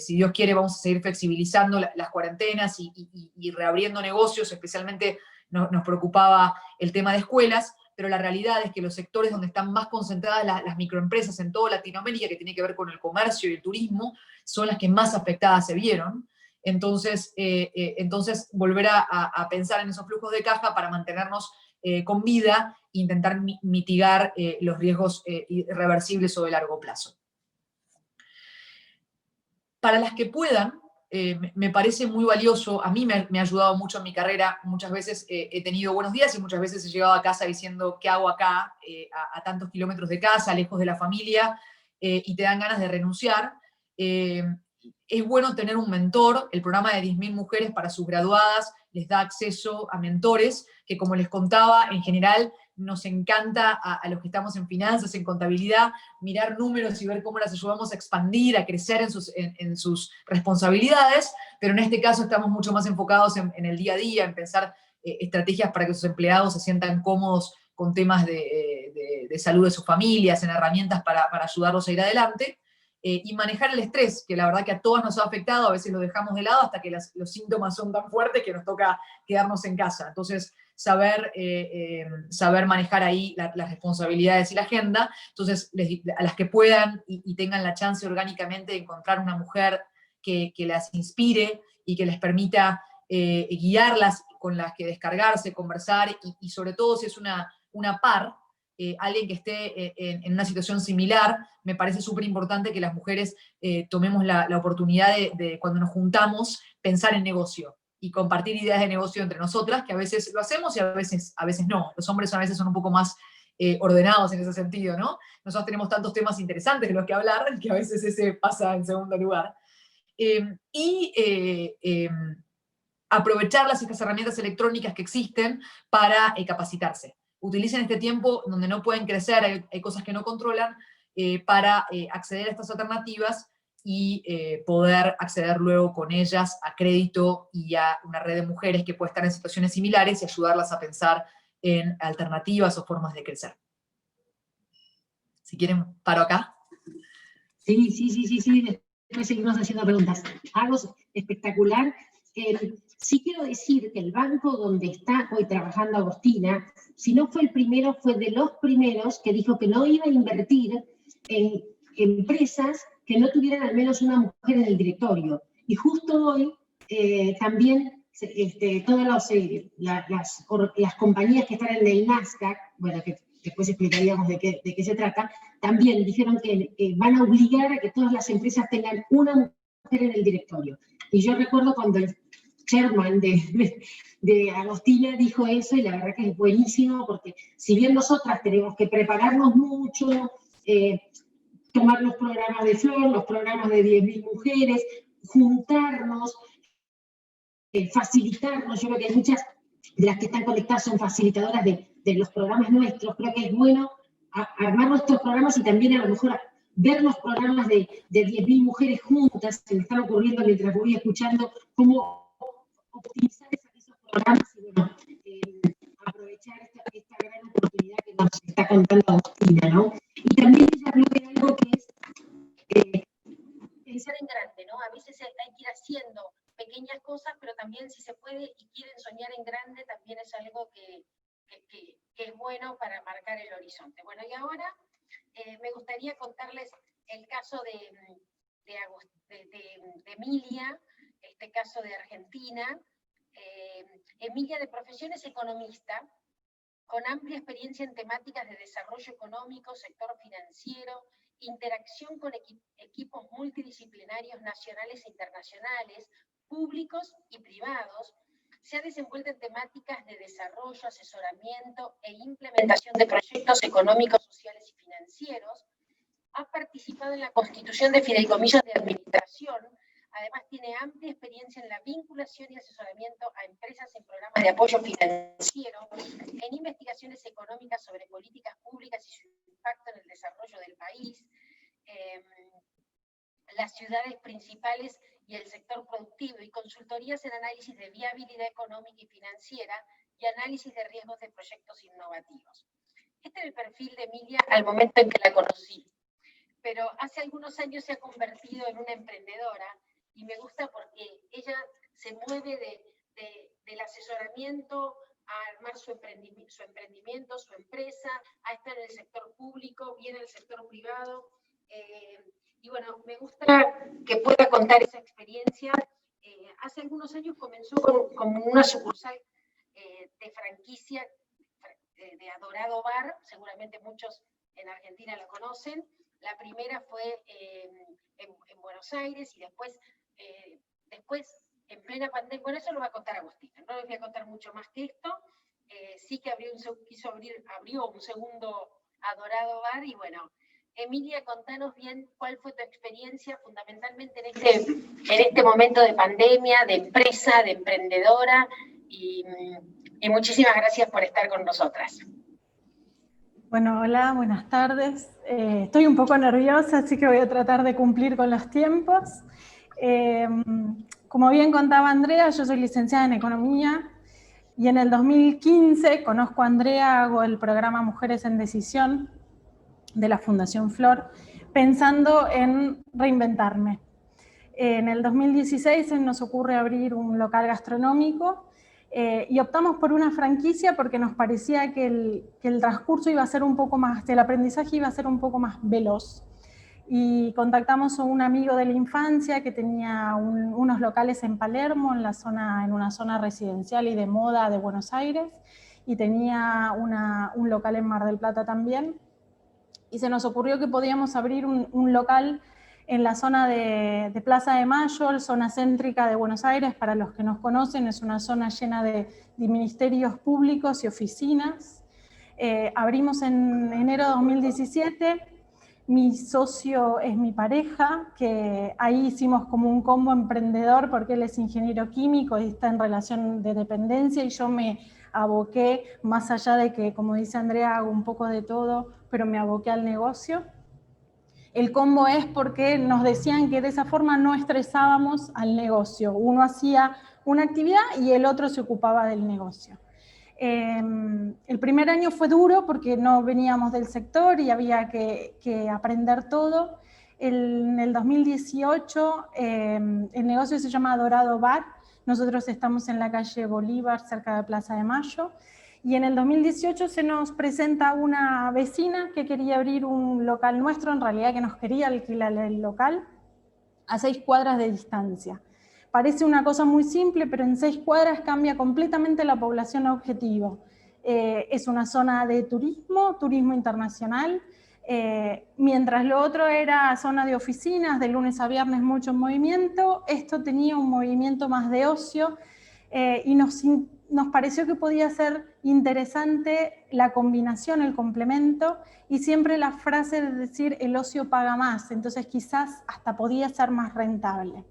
si Dios quiere, vamos a seguir flexibilizando las cuarentenas y reabriendo negocios. Especialmente nos preocupaba el tema de escuelas, pero la realidad es que los sectores donde están más concentradas las microempresas en toda Latinoamérica, que tiene que ver con el comercio y el turismo, son las que más afectadas se vieron. Entonces volver a pensar en esos flujos de caja para mantenernos con vida e intentar mitigar los riesgos irreversibles o de largo plazo. Para las que puedan, me parece muy valioso. A mí me ha ayudado mucho en mi carrera. Muchas veces he tenido buenos días y muchas veces he llegado a casa diciendo, ¿qué hago acá? A tantos kilómetros de casa, lejos de la familia, y te dan ganas de renunciar. Es bueno tener un mentor. El programa de 10.000 mujeres para sus graduadas les da acceso a mentores que, como les contaba, en general nos encanta a los que estamos en finanzas, en contabilidad, mirar números y ver cómo las ayudamos a expandir, a crecer en sus responsabilidades, pero en este caso estamos mucho más enfocados en el día a día, en pensar estrategias para que sus empleados se sientan cómodos con temas de salud de sus familias, en herramientas para ayudarlos a ir adelante, y manejar el estrés, que la verdad que a todas nos ha afectado, a veces lo dejamos de lado hasta que los síntomas son tan fuertes que nos toca quedarnos en casa. Entonces, saber manejar ahí las responsabilidades y la agenda. Entonces, a las que puedan y tengan la chance orgánicamente de encontrar una mujer que las inspire y que les permita guiarlas, con las que descargarse, conversar, y sobre todo si es una par, alguien que esté en una situación similar, me parece súper importante que las mujeres tomemos la oportunidad de, cuando nos juntamos, pensar en negocio y compartir ideas de negocio entre nosotras, que a veces lo hacemos y a veces no. Los hombres a veces son un poco más ordenados en ese sentido, ¿no? Nosotros tenemos tantos temas interesantes de los que hablar, que a veces ese pasa en segundo lugar. Aprovechar estas herramientas electrónicas que existen para capacitarse. Utilicen este tiempo donde no pueden crecer, hay cosas que no controlan, para acceder a estas alternativas y poder acceder luego con ellas a crédito y a una red de mujeres que puede estar en situaciones similares y ayudarlas a pensar en alternativas o formas de crecer. Si quieren, paro acá.
Sí. Después seguimos haciendo preguntas. Algo espectacular. Sí quiero decir que el banco donde está hoy trabajando Agostina, si no fue el primero, fue de los primeros que dijo que no iba a invertir en empresas que no tuvieran al menos una mujer en el directorio. Y justo hoy también todas las compañías que están en el Nasdaq, bueno, que después explicaríamos de qué se trata, también dijeron que van a obligar a que todas las empresas tengan una mujer en el directorio. Y yo recuerdo cuando el chairman de Agostina dijo eso, y la verdad que es buenísimo, porque si bien nosotras tenemos que prepararnos mucho, tomar los programas de Flor, los programas de 10.000 mujeres, juntarnos, facilitarnos, yo creo que hay muchas de las que están conectadas son facilitadoras de los programas nuestros, creo que es bueno armar nuestros programas y también a lo mejor ver los programas de 10.000 mujeres juntas, se me están ocurriendo mientras voy escuchando cómo optimizar esos programas y bueno, aprovechar esta gran oportunidad que nos está contando Agostina, ¿no? Y también ella habló de algo que es pensar en grande, ¿no? A veces hay que ir haciendo pequeñas cosas, pero también si se puede y quieren soñar en grande, también es algo que es bueno para marcar el horizonte. Bueno, y ahora me gustaría contarles el caso de Emilia, este caso de Argentina. Emilia de profesión es economista, con amplia experiencia en temáticas de desarrollo económico, sector financiero, interacción con equipos multidisciplinarios nacionales e internacionales, públicos y privados. Se ha desenvuelto en temáticas de desarrollo, asesoramiento e implementación de proyectos económicos, sociales y financieros. Ha participado en la constitución de fideicomisos de administración. Además, tiene amplia experiencia en la vinculación y asesoramiento a empresas en programas de apoyo financiero, en investigaciones económicas sobre políticas públicas y su impacto en el desarrollo del país, las ciudades principales y el sector productivo, y consultorías en análisis de viabilidad económica y financiera y análisis de riesgos de proyectos innovativos. Este es el perfil de Emilia al momento en que la conocí, pero hace algunos años se ha convertido en una emprendedora, y me gusta porque ella se mueve del asesoramiento a armar su emprendimiento, su empresa, a estar en el sector público, viene del sector privado, y bueno, me gusta que pueda contar esa experiencia. Hace algunos años comenzó con una sucursal de franquicia de Adorado Bar, seguramente muchos en Argentina la conocen. La primera fue en Buenos Aires y después en plena pandemia, bueno, eso lo va a contar Agostina, no les voy a contar mucho más que esto. Sí que abrió un segundo Adorado Bar, y bueno, Emilia, contanos bien cuál fue tu experiencia fundamentalmente en este momento de pandemia, de empresa, de emprendedora, y muchísimas gracias por estar con nosotras.
Bueno, hola, buenas tardes. Estoy un poco nerviosa, así que voy a tratar de cumplir con los tiempos. Como bien contaba Andrea, yo soy licenciada en Economía Y en el 2015 conozco a Andrea, hago el programa Mujeres en Decisión de la Fundación Flor, pensando en reinventarme. En el 2016 se nos ocurre abrir un local gastronómico y optamos por una franquicia porque nos parecía que el transcurso iba a ser un poco más, el aprendizaje iba a ser un poco más veloz. Y contactamos a un amigo de la infancia que tenía unos locales en Palermo, en una zona residencial y de moda de Buenos Aires, y tenía un local en Mar del Plata también. Y se nos ocurrió que podíamos abrir un local en la zona de Plaza de Mayo, zona céntrica de Buenos Aires. Para los que nos conocen, es una zona llena de ministerios públicos y oficinas. Abrimos en enero de 2017. Mi socio es mi pareja, que ahí hicimos como un combo emprendedor porque él es ingeniero químico y está en relación de dependencia, y yo me aboqué, más allá de que, como dice Andrea, hago un poco de todo, pero me aboqué al negocio. El combo es porque nos decían que de esa forma no estresábamos al negocio. Uno hacía una actividad y el otro se ocupaba del negocio. El primer año fue duro porque no veníamos del sector y había que aprender todo. En el 2018 el negocio se llama Dorado Bar. Nosotros estamos en la calle Bolívar, cerca de Plaza de Mayo. Y en el 2018 se nos presenta una vecina que quería abrir un local nuestro, en realidad que nos quería alquilar el local, a 6 cuadras de distancia. Parece una cosa muy simple, pero en 6 cuadras cambia completamente la población objetivo. Es una zona de turismo internacional, mientras lo otro era zona de oficinas, de lunes a viernes mucho movimiento. Esto tenía un movimiento más de ocio y nos pareció que podía ser interesante la combinación, el complemento, y siempre la frase de decir el ocio paga más, entonces quizás hasta podía ser más rentable.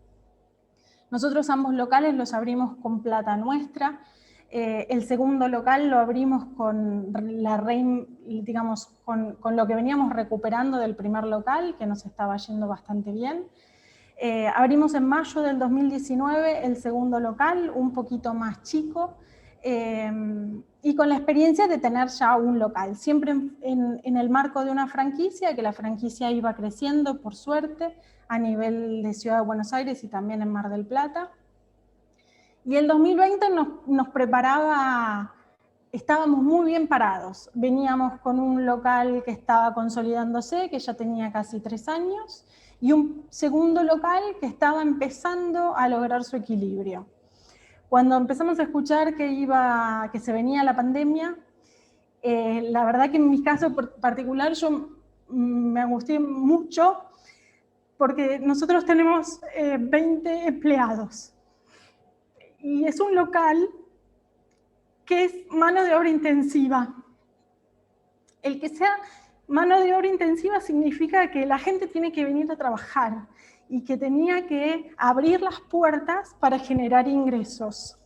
Nosotros ambos locales los abrimos con plata nuestra. El segundo local lo abrimos con lo que veníamos recuperando del primer local, que nos estaba yendo bastante bien. Abrimos en mayo del 2019 el segundo local, un poquito más chico, y con la experiencia de tener ya un local, siempre en el marco de una franquicia, que la franquicia iba creciendo, por suerte, a nivel de Ciudad de Buenos Aires y también en Mar del Plata. Y el 2020 nos preparaba, estábamos muy bien parados. Veníamos con un local que estaba consolidándose, que ya tenía casi 3 años, y un segundo local que estaba empezando a lograr su equilibrio. Cuando empezamos a escuchar que se venía la pandemia, la verdad que en mi caso particular yo me angustié mucho, porque nosotros tenemos 20 empleados y es un local que es mano de obra intensiva. El que sea mano de obra intensiva significa que la gente tiene que venir a trabajar y que tenía que abrir las puertas para generar ingresos.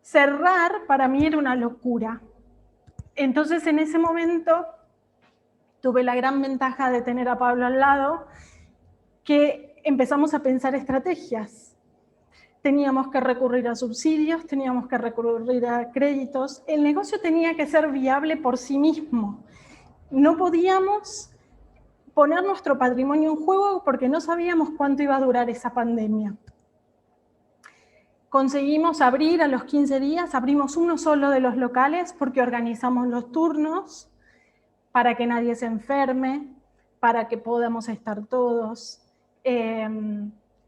Cerrar para mí era una locura. Entonces en ese momento tuve la gran ventaja de tener a Pablo al lado, que empezamos a pensar estrategias. Teníamos que recurrir a subsidios, teníamos que recurrir a créditos. El negocio tenía que ser viable por sí mismo. No podíamos poner nuestro patrimonio en juego porque no sabíamos cuánto iba a durar esa pandemia. Conseguimos abrir a los 15 días, abrimos uno solo de los locales porque organizamos los turnos para que nadie se enferme, para que podamos estar todos.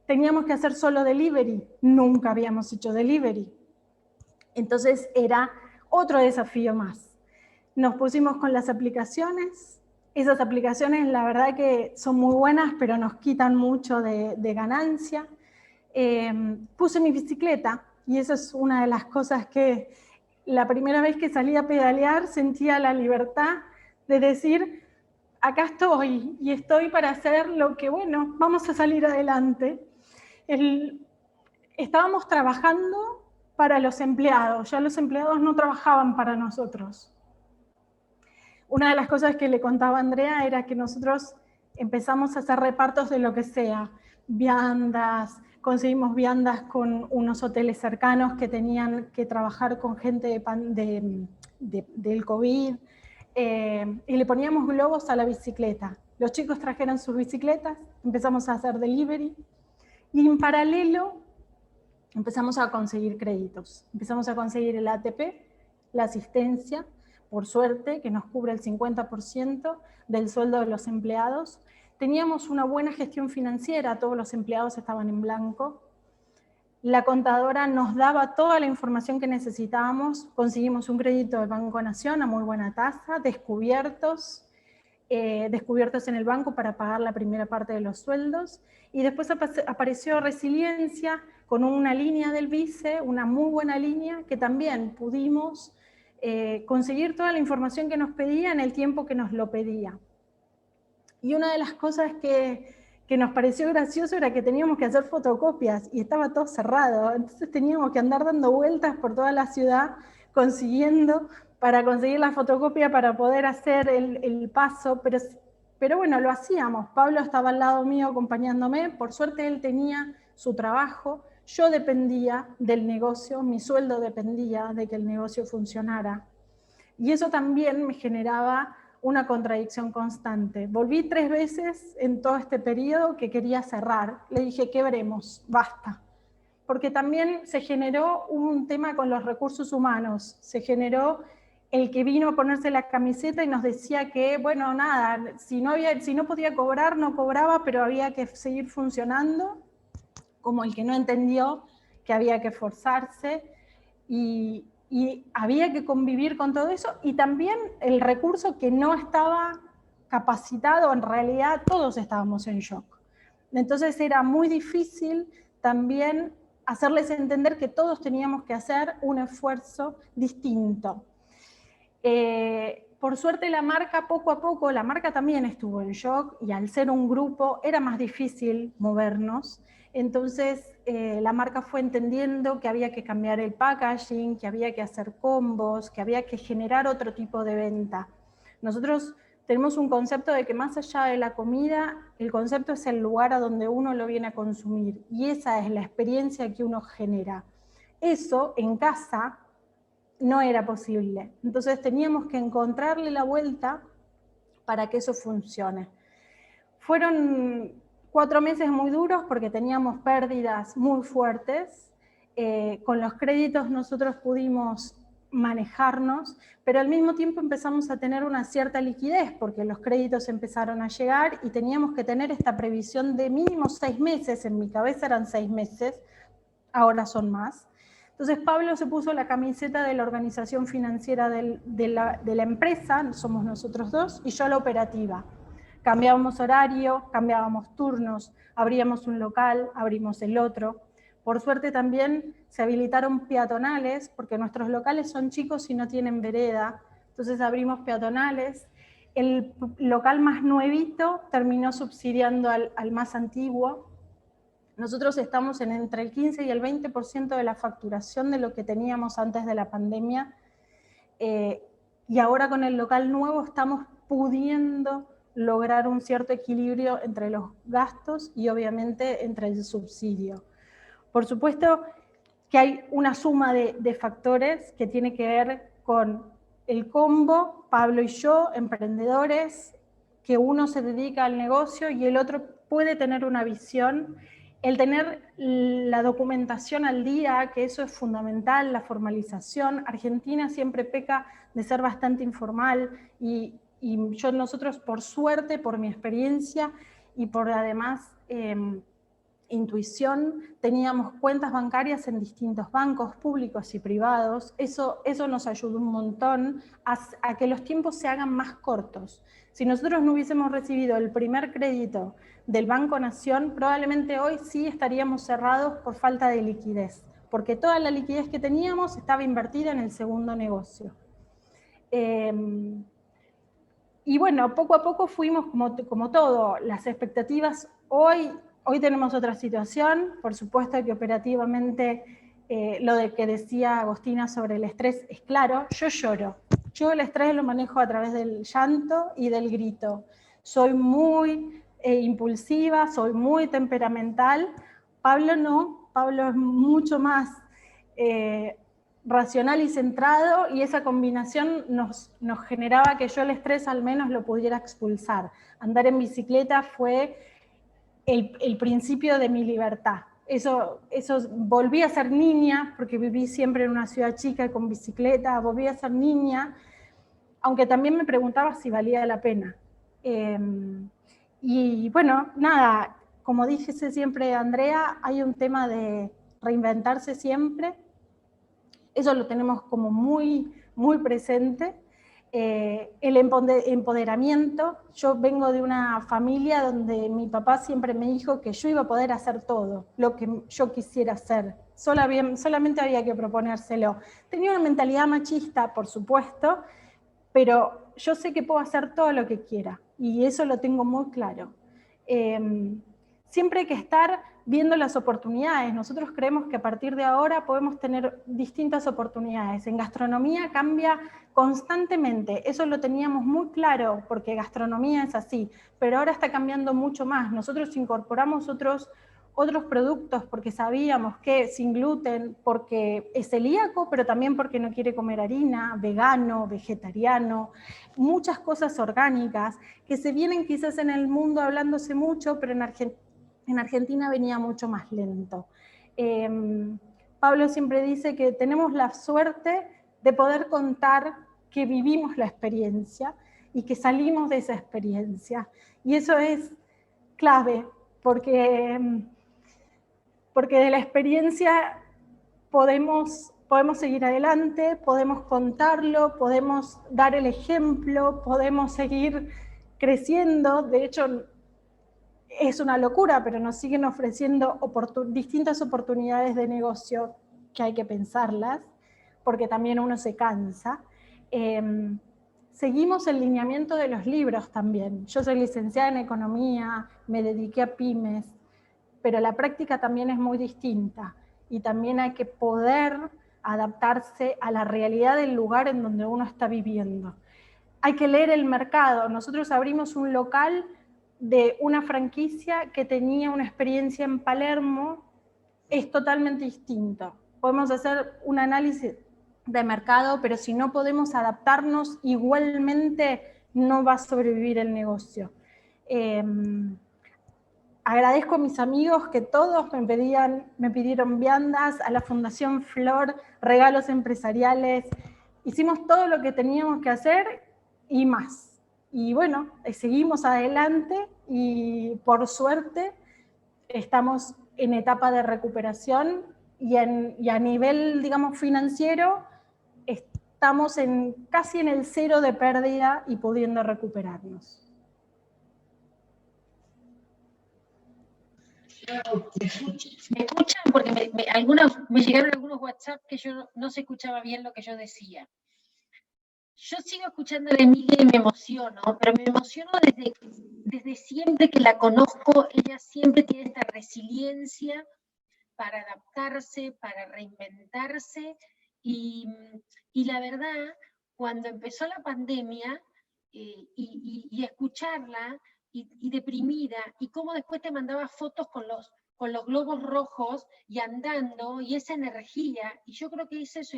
Teníamos que hacer solo delivery, nunca habíamos hecho delivery. Entonces era otro desafío más. Nos pusimos con las aplicaciones. Esas aplicaciones la verdad que son muy buenas, pero nos quitan mucho de ganancia. Puse mi bicicleta y eso es una de las cosas que la primera vez que salí a pedalear sentía la libertad de decir, acá estoy y estoy para hacer lo que, bueno, vamos a salir adelante. Estábamos trabajando para los empleados, ya los empleados no trabajaban para nosotros. Una de las cosas que le contaba a Andrea era que nosotros empezamos a hacer repartos de lo que sea, viandas, conseguimos viandas con unos hoteles cercanos que tenían que trabajar con gente del COVID, y le poníamos globos a la bicicleta. Los chicos trajeron sus bicicletas, empezamos a hacer delivery, y en paralelo empezamos a conseguir créditos. Empezamos a conseguir el ATP, la asistencia, por suerte, que nos cubre el 50% del sueldo de los empleados. Teníamos una buena gestión financiera, todos los empleados estaban en blanco. La contadora nos daba toda la información que necesitábamos. Conseguimos un crédito del Banco Nación a muy buena tasa, descubiertos en el banco para pagar la primera parte de los sueldos. Y después apareció Resiliencia con una línea del Vice, una muy buena línea, que también pudimos conseguir toda la información que nos pedía en el tiempo que nos lo pedía. Y una de las cosas que nos pareció gracioso era que teníamos que hacer fotocopias y estaba todo cerrado, entonces teníamos que andar dando vueltas por toda la ciudad para conseguir la fotocopia para poder hacer el paso, pero bueno, lo hacíamos. Pablo estaba al lado mío acompañándome, por suerte él tenía su trabajo, yo dependía del negocio, mi sueldo dependía de que el negocio funcionara. Y eso también me generaba una contradicción constante. Volví 3 veces en todo este periodo que quería cerrar. Le dije, quebremos, basta. Porque también se generó un tema con los recursos humanos. Se generó el que vino a ponerse la camiseta y nos decía que, bueno, nada, si no podía cobrar, no cobraba, pero había que seguir funcionando, como el que no entendió que había que esforzarse y había que convivir con todo eso, y también el recurso que no estaba capacitado, en realidad todos estábamos en shock. Entonces era muy difícil también hacerles entender que todos teníamos que hacer un esfuerzo distinto. Por suerte la marca, poco a poco, la marca también estuvo en shock, y al ser un grupo era más difícil movernos. Entonces la marca fue entendiendo que había que cambiar el packaging, que había que hacer combos, que había que generar otro tipo de venta. Nosotros tenemos un concepto de que más allá de la comida, el concepto es el lugar a donde uno lo viene a consumir, y esa es la experiencia que uno genera. Eso en casa no era posible, entonces teníamos que encontrarle la vuelta para que eso funcione. Fueron 4 meses muy duros porque teníamos pérdidas muy fuertes. Con los créditos nosotros pudimos manejarnos, pero al mismo tiempo empezamos a tener una cierta liquidez porque los créditos empezaron a llegar y teníamos que tener esta previsión de mínimo 6 meses. En mi cabeza eran 6 meses, ahora son más. Entonces Pablo se puso la camiseta de la organización financiera de la empresa, somos nosotros dos, y yo la operativa. Cambiábamos horario, cambiábamos turnos, abríamos un local, abrimos el otro. Por suerte también se habilitaron peatonales, porque nuestros locales son chicos y no tienen vereda, entonces abrimos peatonales. El local más nuevito terminó subsidiando al más antiguo. Nosotros estamos en entre el 15 y el 20% de la facturación de lo que teníamos antes de la pandemia, y ahora con el local nuevo estamos pudiendo lograr un cierto equilibrio entre los gastos y obviamente entre el subsidio. Por supuesto que hay una suma de factores que tiene que ver con el combo, Pablo y yo, emprendedores, que uno se dedica al negocio y el otro puede tener una visión. El tener la documentación al día, que eso es fundamental, la formalización. Argentina siempre peca de ser bastante informal y nosotros, por suerte, por mi experiencia y por además intuición, teníamos cuentas bancarias en distintos bancos públicos y privados. Eso nos ayudó un montón a que los tiempos se hagan más cortos. Si nosotros no hubiésemos recibido el primer crédito del Banco Nación, probablemente hoy sí estaríamos cerrados por falta de liquidez, porque toda la liquidez que teníamos estaba invertida en el segundo negocio. Y bueno, poco a poco fuimos como todo, las expectativas. Hoy tenemos otra situación, por supuesto que operativamente lo de que decía Agostina sobre el estrés es claro. Yo lloro, yo el estrés lo manejo a través del llanto y del grito. Soy muy impulsiva, soy muy temperamental, Pablo no, Pablo es mucho más racional y centrado, y esa combinación nos generaba que yo el estrés al menos lo pudiera expulsar. Andar en bicicleta fue el principio de mi libertad. Eso volví a ser niña, porque viví siempre en una ciudad chica y con bicicleta, volví a ser niña, aunque también me preguntaba si valía la pena. Y bueno, nada, como dije siempre Andrea, hay un tema de reinventarse siempre. Eso lo tenemos como muy, muy presente. El empoderamiento. Yo vengo de una familia donde mi papá siempre me dijo que yo iba a poder hacer todo lo que yo quisiera hacer. Solamente había que proponérselo. Tenía una mentalidad machista, por supuesto, pero yo sé que puedo hacer todo lo que quiera, y eso lo tengo muy claro. Siempre hay que estar viendo las oportunidades. Nosotros creemos que a partir de ahora podemos tener distintas oportunidades. En gastronomía cambia constantemente, eso lo teníamos muy claro, porque gastronomía es así, pero ahora está cambiando mucho más. Nosotros incorporamos otros productos porque sabíamos que sin gluten, porque es celíaco, pero también porque no quiere comer harina, vegano, vegetariano, muchas cosas orgánicas que se vienen quizás en el mundo hablándose mucho, pero en Argentina venía mucho más lento. Pablo siempre dice que tenemos la suerte de poder contar que vivimos la experiencia y que salimos de esa experiencia. Y eso es clave, porque de la experiencia podemos seguir adelante, podemos contarlo, podemos dar el ejemplo, podemos seguir creciendo. De hecho, es una locura, pero nos siguen ofreciendo distintas oportunidades de negocio que hay que pensarlas, porque también uno se cansa. Seguimos el lineamiento de los libros también. Yo soy licenciada en economía, me dediqué a pymes, pero la práctica también es muy distinta, y también hay que poder adaptarse a la realidad del lugar en donde uno está viviendo. Hay que leer el mercado. Nosotros abrimos un local de una franquicia que tenía una experiencia en Palermo, es totalmente distinto. Podemos hacer un análisis de mercado, pero si no podemos adaptarnos, igualmente no va a sobrevivir el negocio. Agradezco a mis amigos que todos me pidieron viandas, a la Fundación Flor, regalos empresariales. Hicimos todo lo que teníamos que hacer y más. Y bueno, seguimos adelante y por suerte estamos en etapa de recuperación y a nivel, digamos, financiero, estamos casi en el 0 de pérdida y pudiendo recuperarnos.
¿Me escuchan? Porque me llegaron algunos WhatsApp que yo no se escuchaba bien lo que yo decía. Yo sigo escuchando a Emilia y me emociono, pero me emociono desde siempre que la conozco. Ella siempre tiene esta resiliencia para adaptarse, para reinventarse, y la verdad, cuando empezó la pandemia, y escucharla, y deprimida, y cómo después te mandaba fotos con los globos rojos, y andando, y esa energía, y yo creo que ese es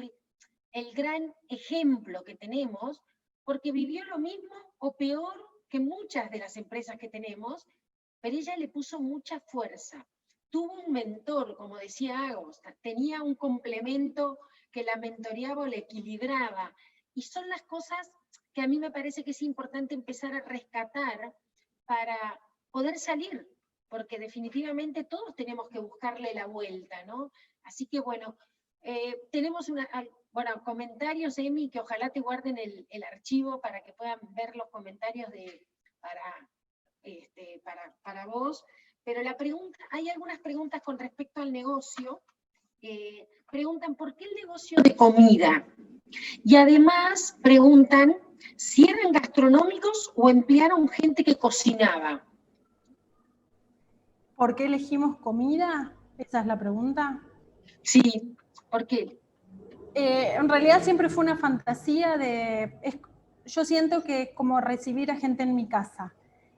el gran ejemplo que tenemos, porque vivió lo mismo o peor que muchas de las empresas que tenemos, pero ella le puso mucha fuerza. Tuvo un mentor, como decía Agosta, tenía un complemento que la mentoreaba o la equilibraba, y son las cosas que a mí me parece que es importante empezar a rescatar para poder salir, porque definitivamente todos tenemos que buscarle la vuelta, ¿no? Así que bueno, tenemos comentarios, Emi, que ojalá te guarden el archivo para que puedan ver los comentarios para vos. Pero hay algunas preguntas con respecto al negocio. Preguntan, ¿por qué el negocio de comida? Y además preguntan si eran gastronómicos o emplearon gente que cocinaba.
¿Por qué elegimos comida? ¿Esa es la pregunta?
Sí, ¿por qué?
En realidad siempre fue una fantasía yo siento que es como recibir a gente en mi casa.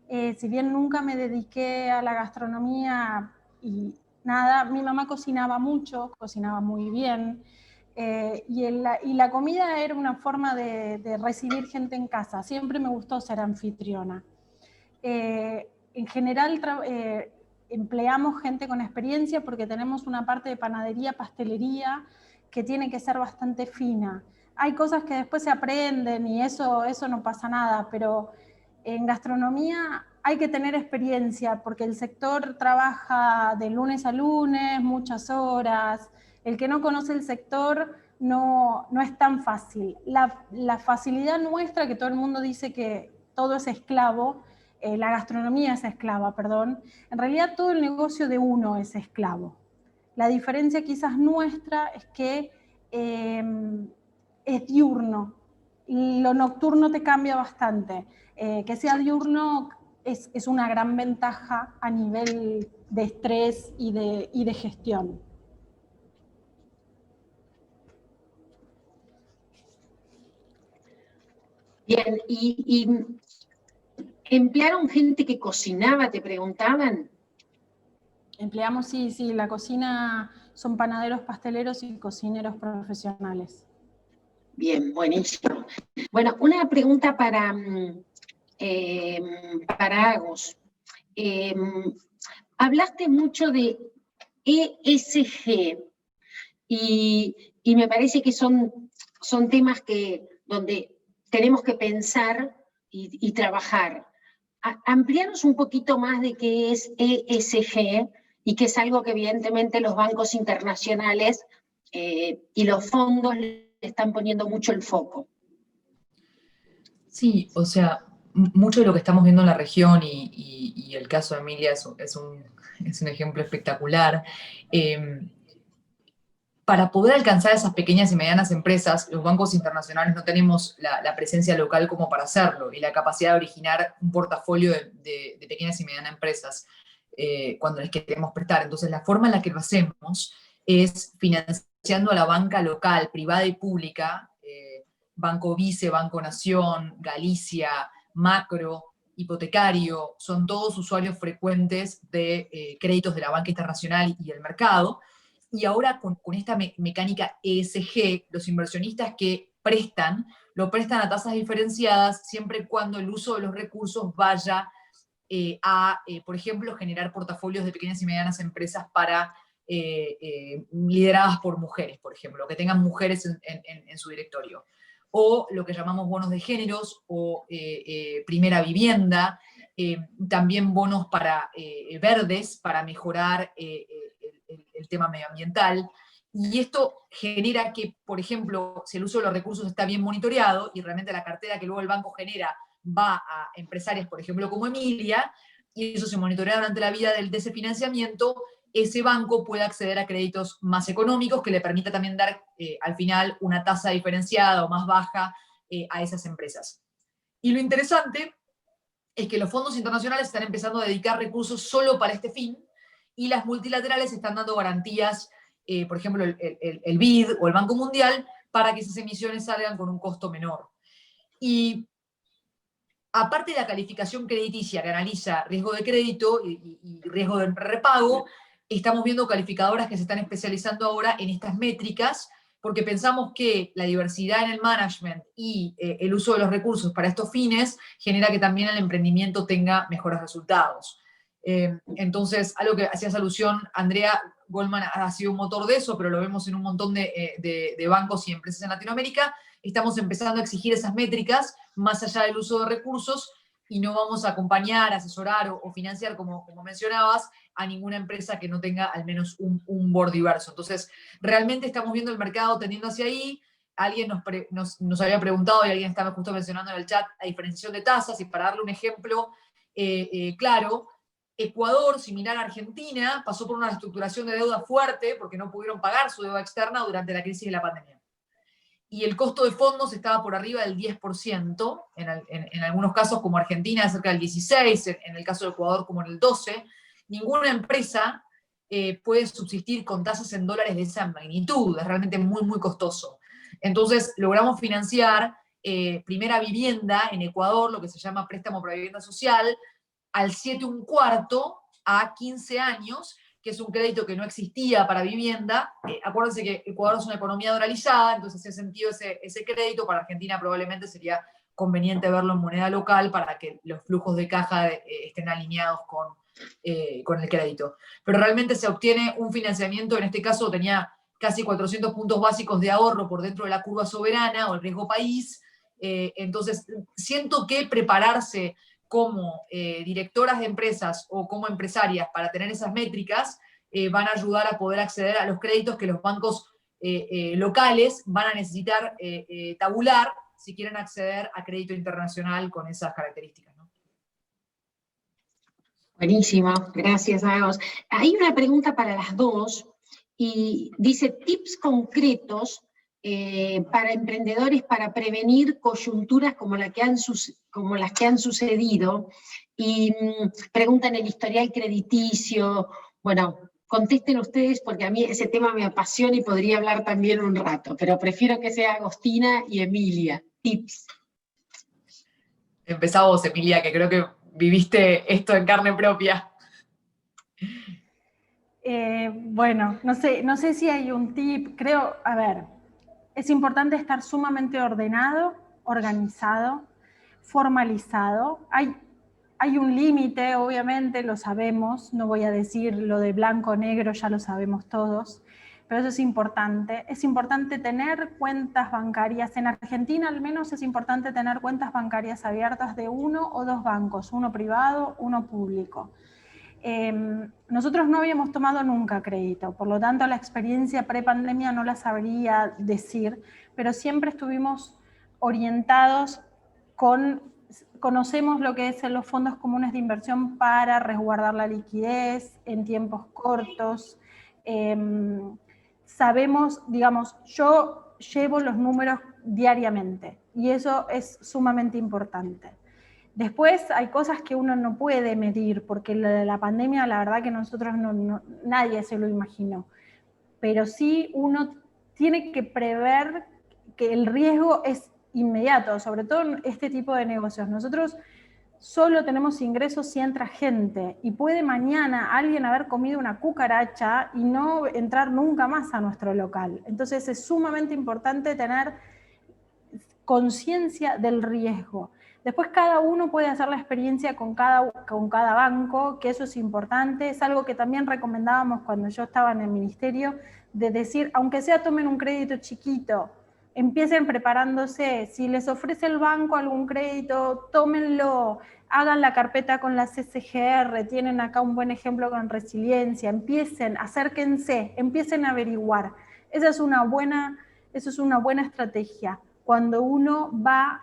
Si bien nunca me dediqué a la gastronomía y nada. Mi mamá cocinaba mucho, cocinaba muy bien, y la comida era una forma de recibir gente en casa. Siempre me gustó ser anfitriona. En general empleamos gente con experiencia porque tenemos una parte de panadería, pastelería, que tiene que ser bastante fina. Hay cosas que después se aprenden y eso no pasa nada, pero en gastronomía hay que tener experiencia porque el sector trabaja de lunes a lunes, muchas horas. El que no conoce el sector no es tan fácil. La facilidad nuestra, que todo el mundo dice que todo es esclavo, la gastronomía es esclava, perdón, en realidad todo el negocio de uno es esclavo. La diferencia quizás nuestra es que es diurno, y lo nocturno te cambia bastante. Que sea diurno es una gran ventaja a nivel de estrés y de gestión.
Bien, y ¿emplearon gente que cocinaba, te preguntaban?
Empleamos, sí, la cocina son panaderos, pasteleros y cocineros profesionales.
Bien, buenísimo. Bueno, una pregunta para Agos. Hablaste mucho de ESG y me parece que son temas donde tenemos que pensar y trabajar. Ampliaros un poquito más de qué es ESG y que es algo que evidentemente los bancos internacionales y los fondos le están poniendo mucho el foco.
Sí, o sea, mucho de lo que estamos viendo en la región y el caso de Emilia es un ejemplo espectacular. Para poder alcanzar esas pequeñas y medianas empresas, los bancos internacionales no tenemos la presencia local como para hacerlo y la capacidad de originar un portafolio de pequeñas y medianas empresas cuando les queremos prestar. Entonces, la forma en la que lo hacemos es financiando a la banca local, privada y pública, Banco Vice, Banco Nación, Galicia, Macro, hipotecario, son todos usuarios frecuentes de créditos de la banca internacional y el mercado. Y ahora con esta mecánica ESG, los inversionistas que prestan, lo prestan a tasas diferenciadas siempre y cuando el uso de los recursos vaya por ejemplo, generar portafolios de pequeñas y medianas empresas lideradas por mujeres, por ejemplo, que tengan mujeres en su directorio. O lo que llamamos bonos de géneros o primera vivienda, también bonos para verdes, para mejorar el tema medioambiental. Y esto genera que, por ejemplo, si el uso de los recursos está bien monitoreado y realmente la cartera que luego el banco genera va a empresarias, por ejemplo, como Emilia, y eso se monitorea durante la vida de ese financiamiento, ese banco puede acceder a créditos más económicos que le permita también dar al final una tasa diferenciada o más baja a esas empresas. Y lo interesante es que los fondos internacionales están empezando a dedicar recursos solo para este fin y las multilaterales están dando garantías, por ejemplo, el BID o el Banco Mundial, para que esas emisiones salgan con un costo menor. Y aparte de la calificación crediticia que analiza riesgo de crédito y riesgo de repago, estamos viendo calificadoras que se están especializando ahora en estas métricas, porque pensamos que la diversidad en el management y el uso de los recursos para estos fines genera que también el emprendimiento tenga mejores resultados. Entonces, algo que hacías alusión, Andrea, Goldman ha sido un motor de eso, pero lo vemos en un montón de bancos y empresas en Latinoamérica. Estamos empezando a exigir esas métricas más allá del uso de recursos y no vamos a acompañar, asesorar o financiar, como mencionabas, a ninguna empresa que no tenga al menos un board diverso. Entonces, realmente estamos viendo el mercado tendiendo hacia ahí. Alguien nos había preguntado, y alguien estaba justo mencionando en el chat, la diferenciación de tasas, y para darle un ejemplo claro, Ecuador, similar a Argentina, pasó por una reestructuración de deuda fuerte porque no pudieron pagar su deuda externa durante la crisis de la pandemia. Y el costo de fondos estaba por arriba del 10%, en algunos casos como Argentina cerca del 16%, en el caso de Ecuador como en el 12%. Ninguna empresa puede subsistir con tasas en dólares de esa magnitud, es realmente muy, muy costoso. Entonces logramos financiar primera vivienda en Ecuador, lo que se llama préstamo para vivienda social, al 7 1/4 a 15 años, que es un crédito que no existía para vivienda. Acuérdense que Ecuador es una economía dolarizada, entonces hace sentido ese crédito. Para Argentina probablemente sería conveniente verlo en moneda local para que los flujos de caja estén alineados con el crédito. Pero realmente se obtiene un financiamiento, en este caso tenía casi 400 puntos básicos de ahorro por dentro de la curva soberana o el riesgo país. Entonces, siento que prepararse como directoras de empresas o como empresarias para tener esas métricas van a ayudar a poder acceder a los créditos que los bancos locales van a necesitar tabular si quieren acceder a crédito internacional con esas características, ¿no?
Buenísimo, gracias Agos. Hay una pregunta para las dos, y dice tips concretos para emprendedores para prevenir coyunturas como las que han sucedido, y preguntan el historial crediticio. Bueno, contesten ustedes porque a mí ese tema me apasiona y podría hablar también un rato, pero prefiero que sea Agostina y Emilia. Tips.
Empezá vos, Emilia, que creo que viviste esto en carne propia.
Bueno, no sé si hay un tip. Creo, a ver, es importante estar sumamente ordenado, organizado, formalizado. Hay un límite, obviamente, lo sabemos, no voy a decir lo de blanco o negro, ya lo sabemos todos, pero eso es importante. Es importante tener cuentas bancarias. En Argentina al menos es importante tener cuentas bancarias abiertas de 1 o 2 bancos, uno privado, uno público. Nosotros no habíamos tomado nunca crédito, por lo tanto la experiencia pre-pandemia no la sabría decir, pero siempre estuvimos orientados conocemos lo que es los fondos comunes de inversión para resguardar la liquidez en tiempos cortos. Sabemos, digamos, yo llevo los números diariamente y eso es sumamente importante. Después hay cosas que uno no puede medir, porque la pandemia, la verdad que nosotros nadie se lo imaginó. Pero sí uno tiene que prever que el riesgo es inmediato, sobre todo en este tipo de negocios. Nosotros solo tenemos ingresos si entra gente, y puede mañana alguien haber comido una cucaracha y no entrar nunca más a nuestro local. Entonces es sumamente importante tener conciencia del riesgo. Después cada uno puede hacer la experiencia con cada banco, que eso es importante. Es algo que también recomendábamos cuando yo estaba en el ministerio, de decir, aunque sea tomen un crédito chiquito, empiecen preparándose. Si les ofrece el banco algún crédito, tómenlo, hagan la carpeta con la CCGR, tienen acá un buen ejemplo con Resiliencia, acérquense, empiecen a averiguar. Esa es una buena estrategia. Cuando uno va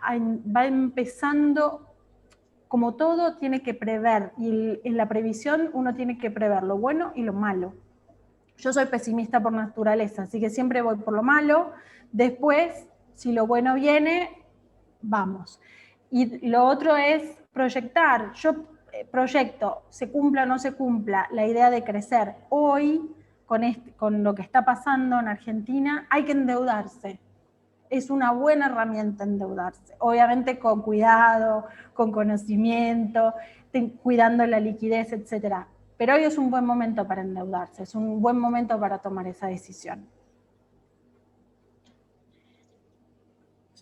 empezando, como todo, tiene que prever, y en la previsión uno tiene que prever lo bueno y lo malo. Yo soy pesimista por naturaleza, así que siempre voy por lo malo. Después, si lo bueno viene, vamos. Y lo otro es proyectar. Yo proyecto, se cumpla o no se cumpla, la idea de crecer. Hoy, con lo que está pasando en Argentina, hay que endeudarse. Es una buena herramienta endeudarse, obviamente con cuidado, con conocimiento, cuidando la liquidez, etc. Pero hoy es un buen momento para endeudarse, es un buen momento para tomar esa decisión.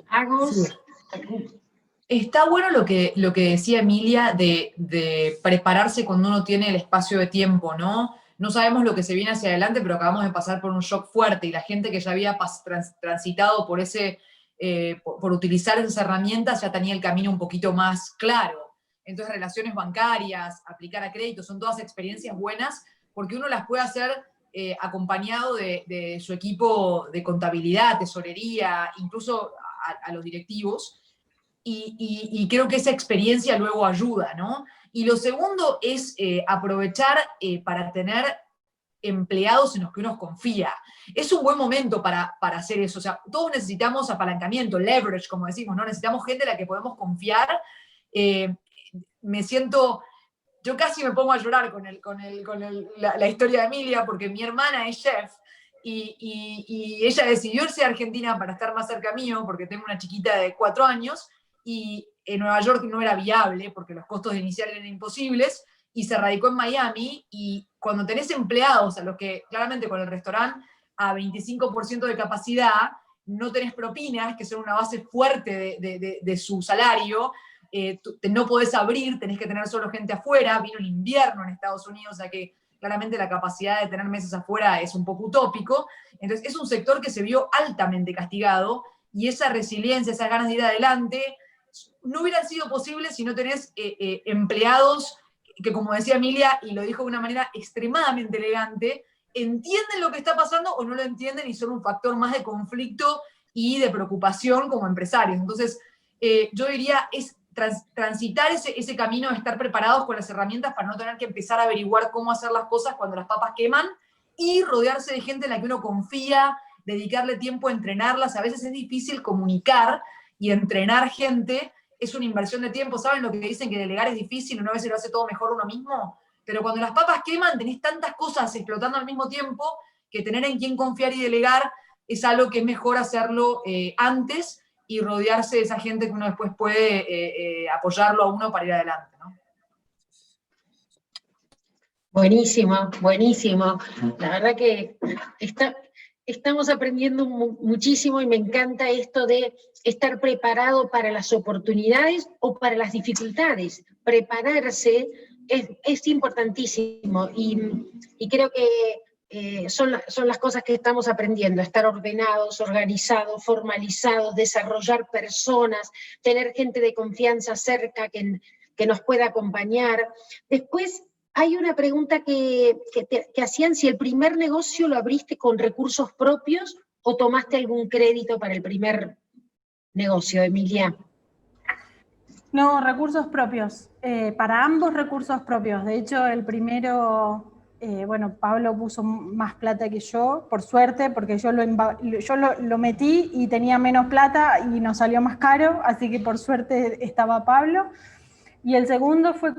Agos.
Sí. Está bueno lo que decía Emilia de prepararse cuando uno tiene el espacio de tiempo, ¿no? No sabemos lo que se viene hacia adelante, pero acabamos de pasar por un shock fuerte, y la gente que ya había transitado por utilizar esas herramientas ya tenía el camino un poquito más claro. Entonces, relaciones bancarias, aplicar a crédito, son todas experiencias buenas porque uno las puede hacer acompañado de su equipo de contabilidad, tesorería, incluso a los directivos. Y creo que esa experiencia luego ayuda, ¿no? Y lo segundo es aprovechar para tener empleados en los que uno confía. Es un buen momento para hacer eso. O sea, todos necesitamos apalancamiento, leverage, como decimos, ¿no? Necesitamos gente en la que podemos confiar. Yo casi me pongo a llorar con la historia de Emilia, porque mi hermana es chef, y ella decidió irse a Argentina para estar más cerca mío, porque tengo una chiquita de 4 años, y en Nueva York no era viable porque los costos iniciales eran imposibles, y se radicó en Miami, y cuando tenés empleados a los que claramente con el restaurante a 25% de capacidad, no tenés propinas, que son una base fuerte de su salario, no podés abrir, tenés que tener solo gente afuera, vino el invierno en Estados Unidos, o sea que claramente la capacidad de tener mesas afuera es un poco utópico. Entonces es un sector que se vio altamente castigado, y esa resiliencia, esas ganas de ir adelante, no hubieran sido posibles si no tenés empleados que, como decía Emilia, y lo dijo de una manera extremadamente elegante, entienden lo que está pasando o no lo entienden y son un factor más de conflicto y de preocupación como empresarios. Entonces, yo diría, es transitar ese camino de estar preparados con las herramientas para no tener que empezar a averiguar cómo hacer las cosas cuando las papas queman, y rodearse de gente en la que uno confía, dedicarle tiempo a entrenarlas. A veces es difícil comunicar, y entrenar gente es una inversión de tiempo. ¿Saben lo que dicen? Que delegar es difícil, una vez se lo hace todo mejor uno mismo. Pero cuando las papas queman, tenés tantas cosas explotando al mismo tiempo, que tener en quién confiar y delegar es algo que es mejor hacerlo antes, y rodearse de esa gente que uno después puede apoyarlo a uno para ir adelante, ¿no?
Buenísimo, buenísimo. La verdad que estamos aprendiendo muchísimo, y me encanta esto de estar preparado para las oportunidades o para las dificultades. Prepararse es importantísimo, y creo que son las cosas que estamos aprendiendo: estar ordenados, organizados, formalizados, desarrollar personas, tener gente de confianza cerca que nos pueda acompañar. Después, hay una pregunta que hacían, si el primer negocio lo abriste con recursos propios o tomaste algún crédito para el primer negocio, Emilia.
No, recursos propios. Para ambos, recursos propios. De hecho, el primero, bueno, Pablo puso más plata que yo, por suerte, porque yo lo metí y tenía menos plata y nos salió más caro, así que por suerte estaba Pablo. Y el segundo fue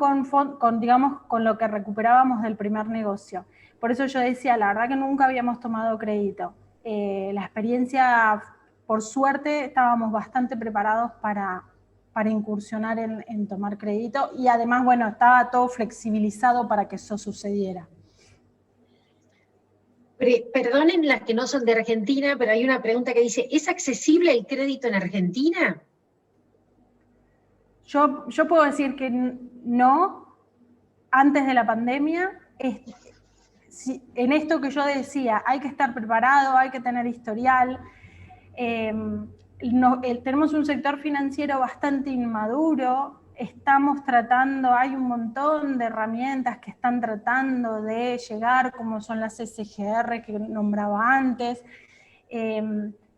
digamos, con lo que recuperábamos del primer negocio. Por eso yo decía, la verdad que nunca habíamos tomado crédito. La experiencia, por suerte, estábamos bastante preparados para incursionar en tomar crédito, y además, bueno, estaba todo flexibilizado para que eso sucediera.
Perdonen las que no son de Argentina, pero hay una pregunta que dice, ¿es accesible el crédito en Argentina?
Yo puedo decir que no. Antes de la pandemia, en esto que yo decía, hay que estar preparado, hay que tener historial. Tenemos un sector financiero bastante inmaduro. Estamos tratando, hay un montón de herramientas que están tratando de llegar, como son las SGR que nombraba antes.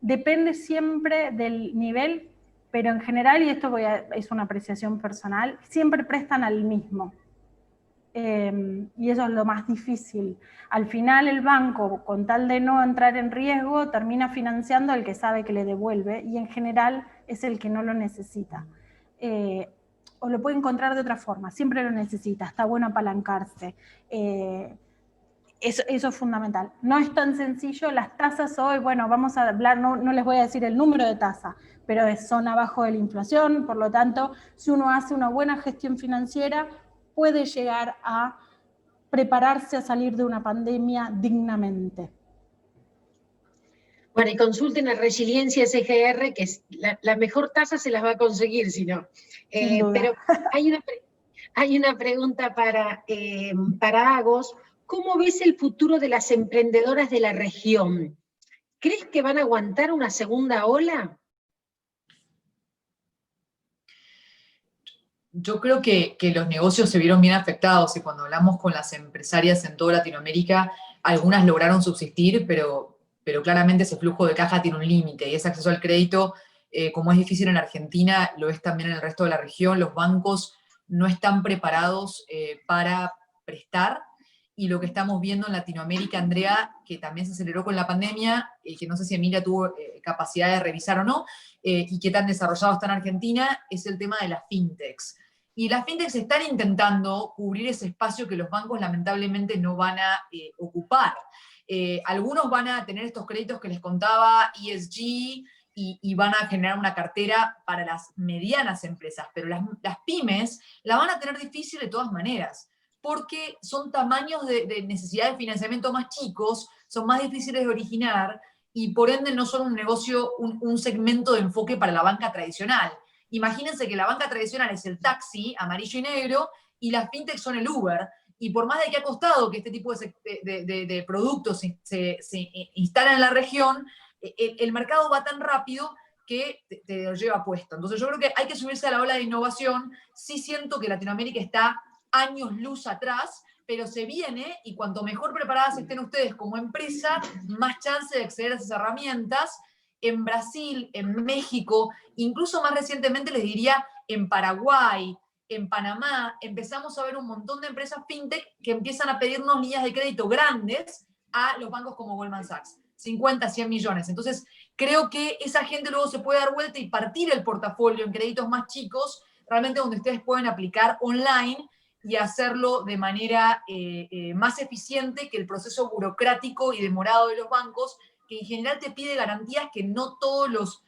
Depende siempre del nivel, pero en general, y esto es una apreciación personal, siempre prestan al mismo. Y eso es lo más difícil. Al final el banco, con tal de no entrar en riesgo, termina financiando al que sabe que le devuelve, y en general es el que no lo necesita. O lo puede encontrar de otra forma, siempre lo necesita, está bueno apalancarse. Eso es fundamental. No es tan sencillo. Las tasas hoy, bueno, vamos a hablar, no les voy a decir el número de tasa, pero son abajo de la inflación. Por lo tanto, si uno hace una buena gestión financiera, puede llegar a prepararse a salir de una pandemia dignamente.
Bueno, y consulten a Resiliencia SGR, que es la mejor tasa se las va a conseguir, si no. Pero hay una pregunta para Agos. ¿Cómo ves el futuro de las emprendedoras de la región? ¿Crees que van a aguantar una segunda ola?
Yo creo que los negocios se vieron bien afectados, y cuando hablamos con las empresarias en toda Latinoamérica, algunas lograron subsistir, pero claramente ese flujo de caja tiene un límite, y ese acceso al crédito, como es difícil en Argentina, lo es también en el resto de la región. Los bancos no están preparados para prestar, y lo que estamos viendo en Latinoamérica, Andrea, que también se aceleró con la pandemia, que no sé si Emilia tuvo capacidad de revisar o no, y qué tan desarrollado está en Argentina, es el tema de las fintechs. Y las fintechs están intentando cubrir ese espacio que los bancos lamentablemente no van a ocupar. Algunos van a tener estos créditos que les contaba, ESG, y van a generar una cartera para las medianas empresas, pero las pymes la van a tener difícil de todas maneras. porque son tamaños de necesidad de financiamiento más chicos, son más difíciles de originar, y por ende no son un negocio, un segmento de enfoque para la banca tradicional. Imagínense que la banca tradicional es el taxi, amarillo y negro, y las fintech son el Uber, y por más de que ha costado que este tipo de productos se instalen en la región, el mercado va tan rápido que te lo lleva puesto. Entonces yo creo que hay que subirse a la ola de innovación. Sí siento que Latinoamérica está años luz atrás, pero se viene, y cuanto mejor preparadas estén ustedes como empresa, más chance de acceder a esas herramientas. En Brasil, en México, incluso más recientemente les diría en Paraguay, en Panamá, empezamos a ver un montón de empresas fintech que empiezan a pedirnos líneas de crédito grandes a los bancos como Goldman Sachs, 50, 100 millones. Entonces, creo que esa gente luego se puede dar vuelta y partir el portafolio en créditos más chicos, realmente donde ustedes pueden aplicar online y hacerlo de manera más eficiente que el proceso burocrático y demorado de los bancos, que en general te pide garantías que no todos los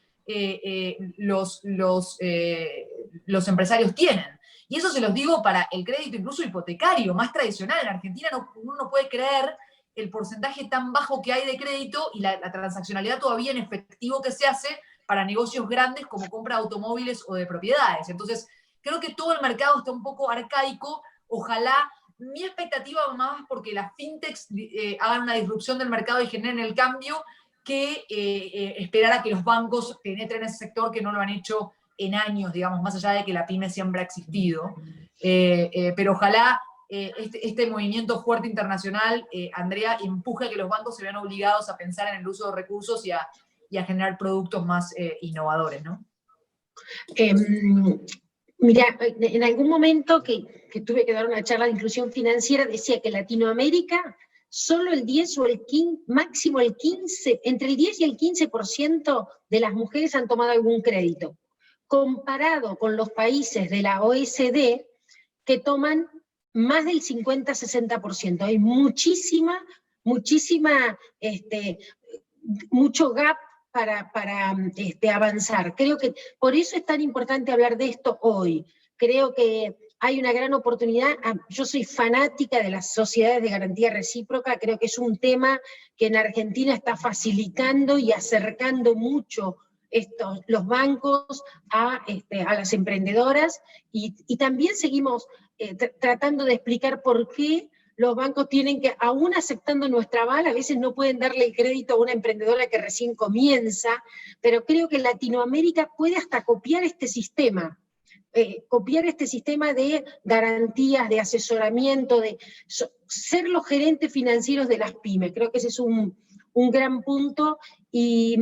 empresarios tienen. Y eso se los digo para el crédito incluso hipotecario, más tradicional. En Argentina uno no puede creer el porcentaje tan bajo que hay de crédito y la transaccionalidad todavía en efectivo que se hace para negocios grandes como compra de automóviles o de propiedades. Entonces, creo que todo el mercado está un poco arcaico. Ojalá, mi expectativa más porque las fintechs hagan una disrupción del mercado y generen el cambio, que esperar a que los bancos penetren ese sector, que no lo han hecho en años, digamos, más allá de que la pyme siempre ha existido. Pero ojalá este movimiento fuerte internacional, Andrea, empuje a que los bancos se vean obligados a pensar en el uso de recursos y a generar productos más innovadores, ¿no?
Mira, en algún momento que tuve que dar una charla de inclusión financiera, decía que Latinoamérica solo el 10 o el 15, máximo el 15, entre el 10 y el 15% de las mujeres han tomado algún crédito, comparado con los países de la OECD que toman más del 50-60%. Hay mucho gap para avanzar. Creo que por eso es tan importante hablar de esto hoy. Creo que hay una gran oportunidad. Yo soy fanática de las sociedades de garantía recíproca, creo que es un tema que en Argentina está facilitando y acercando mucho los bancos a las emprendedoras, y también seguimos tratando de explicar por qué los bancos tienen que, aún aceptando nuestra aval, a veces no pueden darle el crédito a una emprendedora que recién comienza, pero creo que Latinoamérica puede hasta copiar este sistema de garantías, de asesoramiento, de ser los gerentes financieros de las pymes. Creo que ese es un gran punto, y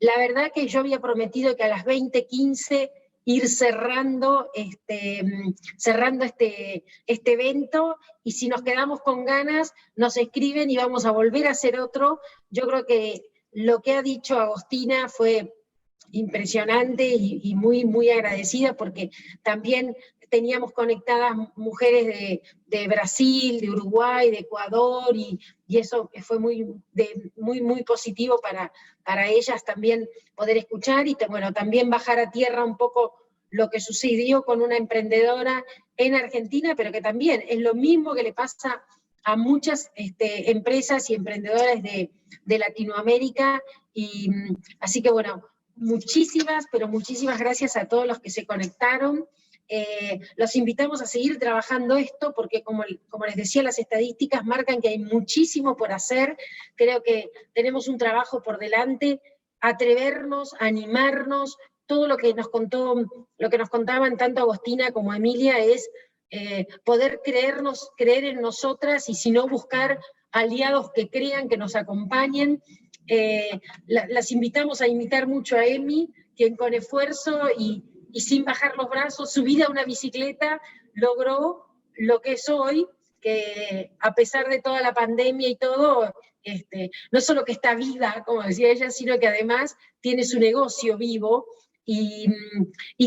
la verdad que yo había prometido que a las 20:15 ir cerrando este evento, y si nos quedamos con ganas, nos escriben y vamos a volver a hacer otro. Yo creo que lo que ha dicho Agostina fue impresionante y muy, muy agradecida, porque también teníamos conectadas mujeres de Brasil, de Uruguay, de Ecuador, y eso fue muy, muy positivo para ellas también poder escuchar, y bueno, también bajar a tierra un poco lo que sucedió con una emprendedora en Argentina, pero que también es lo mismo que le pasa a muchas empresas y emprendedores de Latinoamérica. Y así que bueno, muchísimas gracias a todos los que se conectaron. Los invitamos a seguir trabajando esto, porque como les decía, las estadísticas marcan que hay muchísimo por hacer. Creo que tenemos un trabajo por delante, atrevernos, animarnos. Todo lo que nos contaban tanto Agostina como Emilia es poder creer en nosotras, y si no, buscar aliados que crean, que nos acompañen. Las invitamos a imitar mucho a Emi, quien con esfuerzo y sin bajar los brazos, subida a una bicicleta, logró lo que es hoy, que a pesar de toda la pandemia y todo, no solo que está viva, como decía ella, sino que además tiene su negocio vivo, y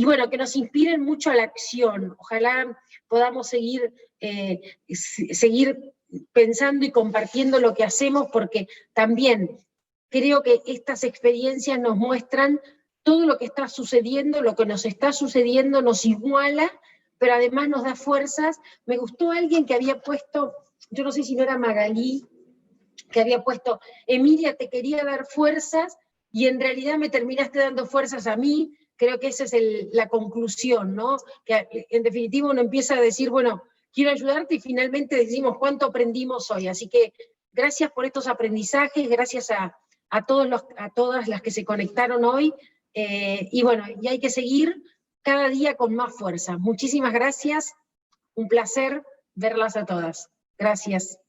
bueno, que nos inspiren mucho a la acción. Ojalá podamos seguir pensando y compartiendo lo que hacemos, porque también creo que estas experiencias nos muestran todo lo que está sucediendo, lo que nos está sucediendo nos iguala, pero además nos da fuerzas. Me gustó alguien que había puesto, yo no sé si no era Magalí, que había puesto, Emilia, te quería dar fuerzas, y en realidad me terminaste dando fuerzas a mí. Creo que esa es la conclusión, ¿no? Que en definitiva uno empieza a decir, bueno, quiero ayudarte, y finalmente decimos cuánto aprendimos hoy. Así que gracias por estos aprendizajes, gracias a todas las que se conectaron hoy, y bueno, y hay que seguir cada día con más fuerza. Muchísimas gracias, un placer verlas a todas. Gracias.